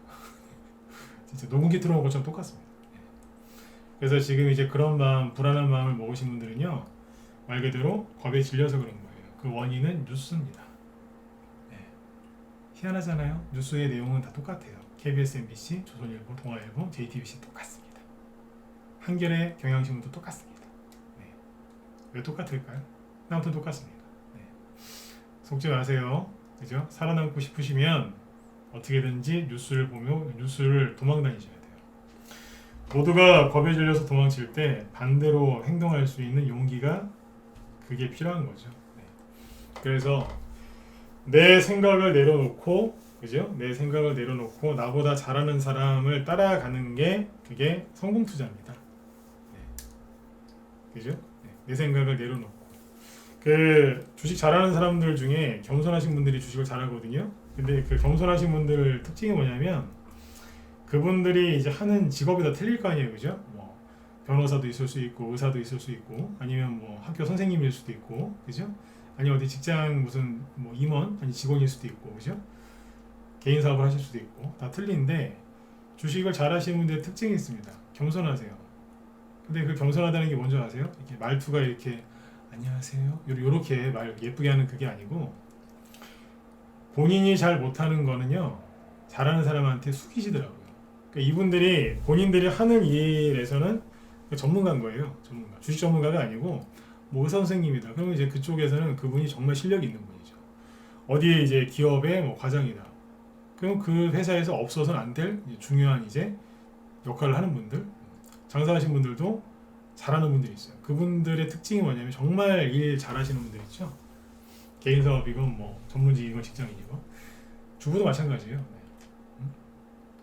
진짜 녹음기 들어온 것처럼 똑같습니다. 그래서 지금 이제 그런 마음, 불안한 마음을 먹으신 분들은요, 말 그대로 겁에 질려서 그런 거예요. 그 원인은 뉴스입니다. 네. 희한하잖아요. 뉴스의 내용은 다 똑같아요. KBS, MBC, 조선일보, 동아일보, JTBC 똑같습니다. 한겨레, 경향신문도 똑같습니다. 네. 왜 똑같을까요? 아무튼 똑같습니다. 네. 속지 마세요. 그죠? 살아남고 싶으시면 어떻게든지 뉴스를 보며 뉴스를 도망 다니셔야 돼요. 모두가 겁에 질려서 도망칠 때 반대로 행동할 수 있는 용기가 그게 필요한 거죠. 네. 그래서 내 생각을 내려놓고, 그죠? 내 생각을 내려놓고 나보다 잘하는 사람을 따라가는 게 그게 성공 투자입니다. 네. 그죠? 네. 내 생각을 내려놓고. 그 주식 잘하는 사람들 중에 겸손하신 분들이 주식을 잘하거든요. 근데 그 겸손하신 분들 특징이 뭐냐면 그분들이 이제 하는 직업이 다 틀릴 거 아니에요, 그죠? 뭐 변호사도 있을 수 있고 의사도 있을 수 있고 아니면 뭐 학교 선생님일 수도 있고, 그죠? 아니 어디 직장 무슨 뭐 임원 아니 직원일 수도 있고, 그죠? 개인 사업을 하실 수도 있고 다 틀린데 주식을 잘하시는 분들의 특징이 있습니다. 겸손하세요. 근데 그 겸손하다는 게 뭔지 아세요? 이렇게 말투가 이렇게 안녕하세요 요렇게 말 예쁘게 하는 그게 아니고 본인이 잘 못하는 거는요 잘하는 사람한테 숙이시더라고요. 그러니까 이분들이 본인들이 하는 일에서는 전문가인 거예요. 전문가. 주식 전문가가 아니고 뭐 의사 선생님이다. 그러면 이제 그쪽에서는 그분이 정말 실력이 있는 분이죠. 어디에 이제 기업의 뭐 과장이다. 그럼 그 회사에서 없어서는 안 될 중요한 이제 역할을 하는 분들, 장사하신 분들도 잘하는 분들이 있어요. 그분들의 특징이 뭐냐면 정말 일 잘하시는 분들 있죠. 개인 사업이건 뭐 전문직이건 직장인이건 주부도 마찬가지예요. 네.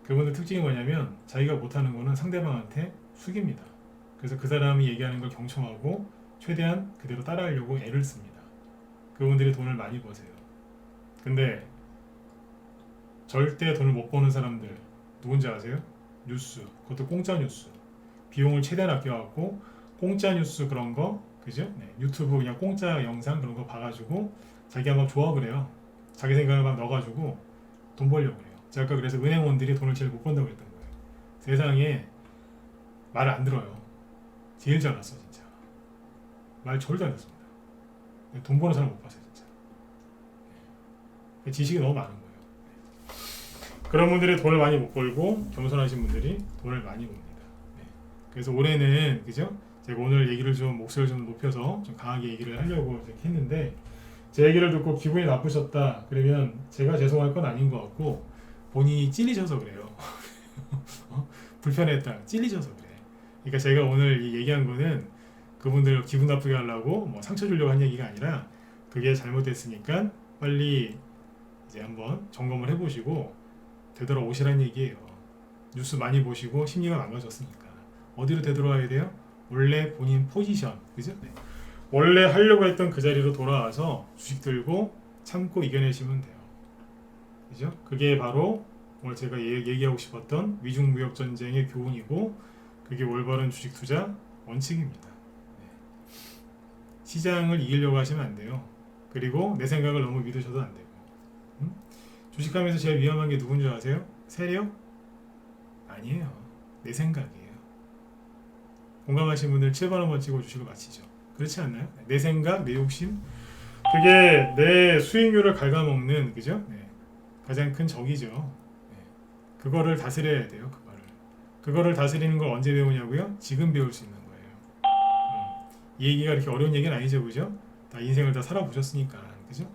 그분들 특징이 뭐냐면 자기가 못하는 거는 상대방한테 숙입니다. 그래서 그 사람이 얘기하는 걸 경청하고 최대한 그대로 따라하려고 애를 씁니다. 그분들이 돈을 많이 버세요. 근데 절대 돈을 못 버는 사람들 누군지 아세요? 뉴스, 그것도 공짜 뉴스. 비용을 최대한 아껴갖고 공짜 뉴스 그런 거, 그죠? 네, 유튜브 그냥 공짜 영상 그런 거 봐가지고 자기가 막 조합을 해요. 자기 생각을 막 넣어가지고 돈 벌려고 해요. 제가 아까 그래서 은행원들이 돈을 제일 못 번다고 했던 거예요. 세상에 말을 안 들어요. 제일 잘났어 진짜. 말 절대 안 듣습니다. 돈 버는 사람 못 봤어요 진짜. 지식이 너무 많은 거예요. 그런 분들이 돈을 많이 못 벌고 겸손하신 분들이 돈을 많이 봅니다. 네. 그래서 올해는 그죠? 제가 오늘 얘기를 좀 목소리를 좀 높여서 좀 강하게 얘기를 하려고 이렇게 했는데 제 얘기를 듣고 기분이 나쁘셨다 그러면 제가 죄송할 건 아닌 것 같고 본인이 찔리셔서 그래요. 불편했다 찔리셔서 그래. 그러니까 제가 오늘 이 얘기한 거는 그분들 기분 나쁘게 하려고 뭐 상처 주려고 한 얘기가 아니라 그게 잘못됐으니까 빨리 이제 한번 점검을 해보시고 되돌아오시란 얘기예요. 뉴스 많이 보시고 심리가 망가졌으니까 어디로 되돌아와야 돼요? 원래 본인 포지션, 그죠? 네. 원래 하려고 했던 그 자리로 돌아와서 주식 들고 참고 이겨내시면 돼요. 그죠? 그게 바로 오늘 제가 얘기하고 싶었던 위중무역 전쟁의 교훈이고 그게 올바른 주식 투자 원칙입니다. 네. 시장을 이기려고 하시면 안 돼요. 그리고 내 생각을 너무 믿으셔도 안 되고. 주식하면서 제일 위험한 게 누군지 아세요? 세력? 아니에요. 내 생각이에요. 공감하신 분들 7번 한번 찍어 주시고 마치죠. 그렇지 않나요? 내 생각, 내 욕심 그게 내 수익률을 갉아먹는 그죠? 네. 가장 큰 적이죠. 네. 그거를 다스려야 돼요. 그거를 다스리는 걸 언제 배우냐고요? 지금 배울 수 있는 거예요. 이 얘기가 이렇게 어려운 얘기는 아니죠, 그죠? 다 인생을 다 살아보셨으니까, 그죠?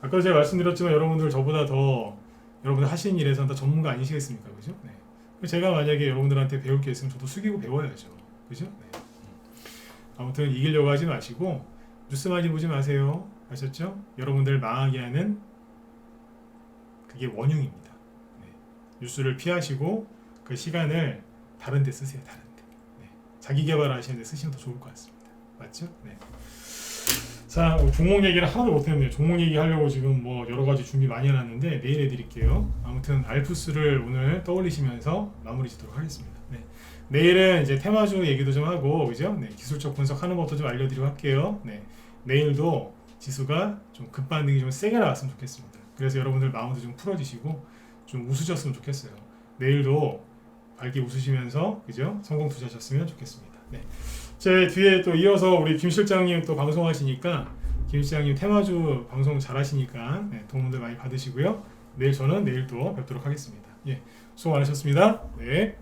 아까 제가 말씀드렸지만 여러분들 저보다 더 여러분들 하시는 일에서는 다 전문가 아니시겠습니까, 그죠? 네. 제가 만약에 여러분들한테 배울 게 있으면 저도 숙이고 배워야죠, 그죠? 네. 아무튼 이기려고 하지 마시고 뉴스 많이 보지 마세요, 아셨죠? 여러분들 망하게 하는 그게 원흉입니다. 네. 뉴스를 피하시고 그 시간을 다른 데 쓰세요, 다른 데. 네. 자기 개발하시는 데 쓰시면 더 좋을 것 같습니다. 맞죠? 네. 자, 종목 얘기를 하나도 못했네요. 종목 얘기하려고 지금 뭐 여러 가지 준비 많이 해놨는데 내일 해드릴게요. 아무튼 알프스를 오늘 떠올리시면서 마무리 짓도록 하겠습니다. 네. 내일은 이제 테마주 얘기도 좀 하고, 그죠? 네, 기술적 분석하는 것도 좀 알려드리고 할게요. 네. 내일도 지수가 좀 급반등이 좀 세게 나왔으면 좋겠습니다. 그래서 여러분들 마음도 좀 풀어지시고 좀 웃으셨으면 좋겠어요. 내일도 밝게 웃으시면서, 그죠? 성공 투자하셨으면 좋겠습니다. 네. 제 뒤에 또 이어서 우리 김 실장님 또 방송하시니까, 김 실장님 테마주 방송 잘하시니까 네, 도움들 많이 받으시고요. 저는 내일 또 뵙도록 하겠습니다. 예, 수고 많으셨습니다. 네.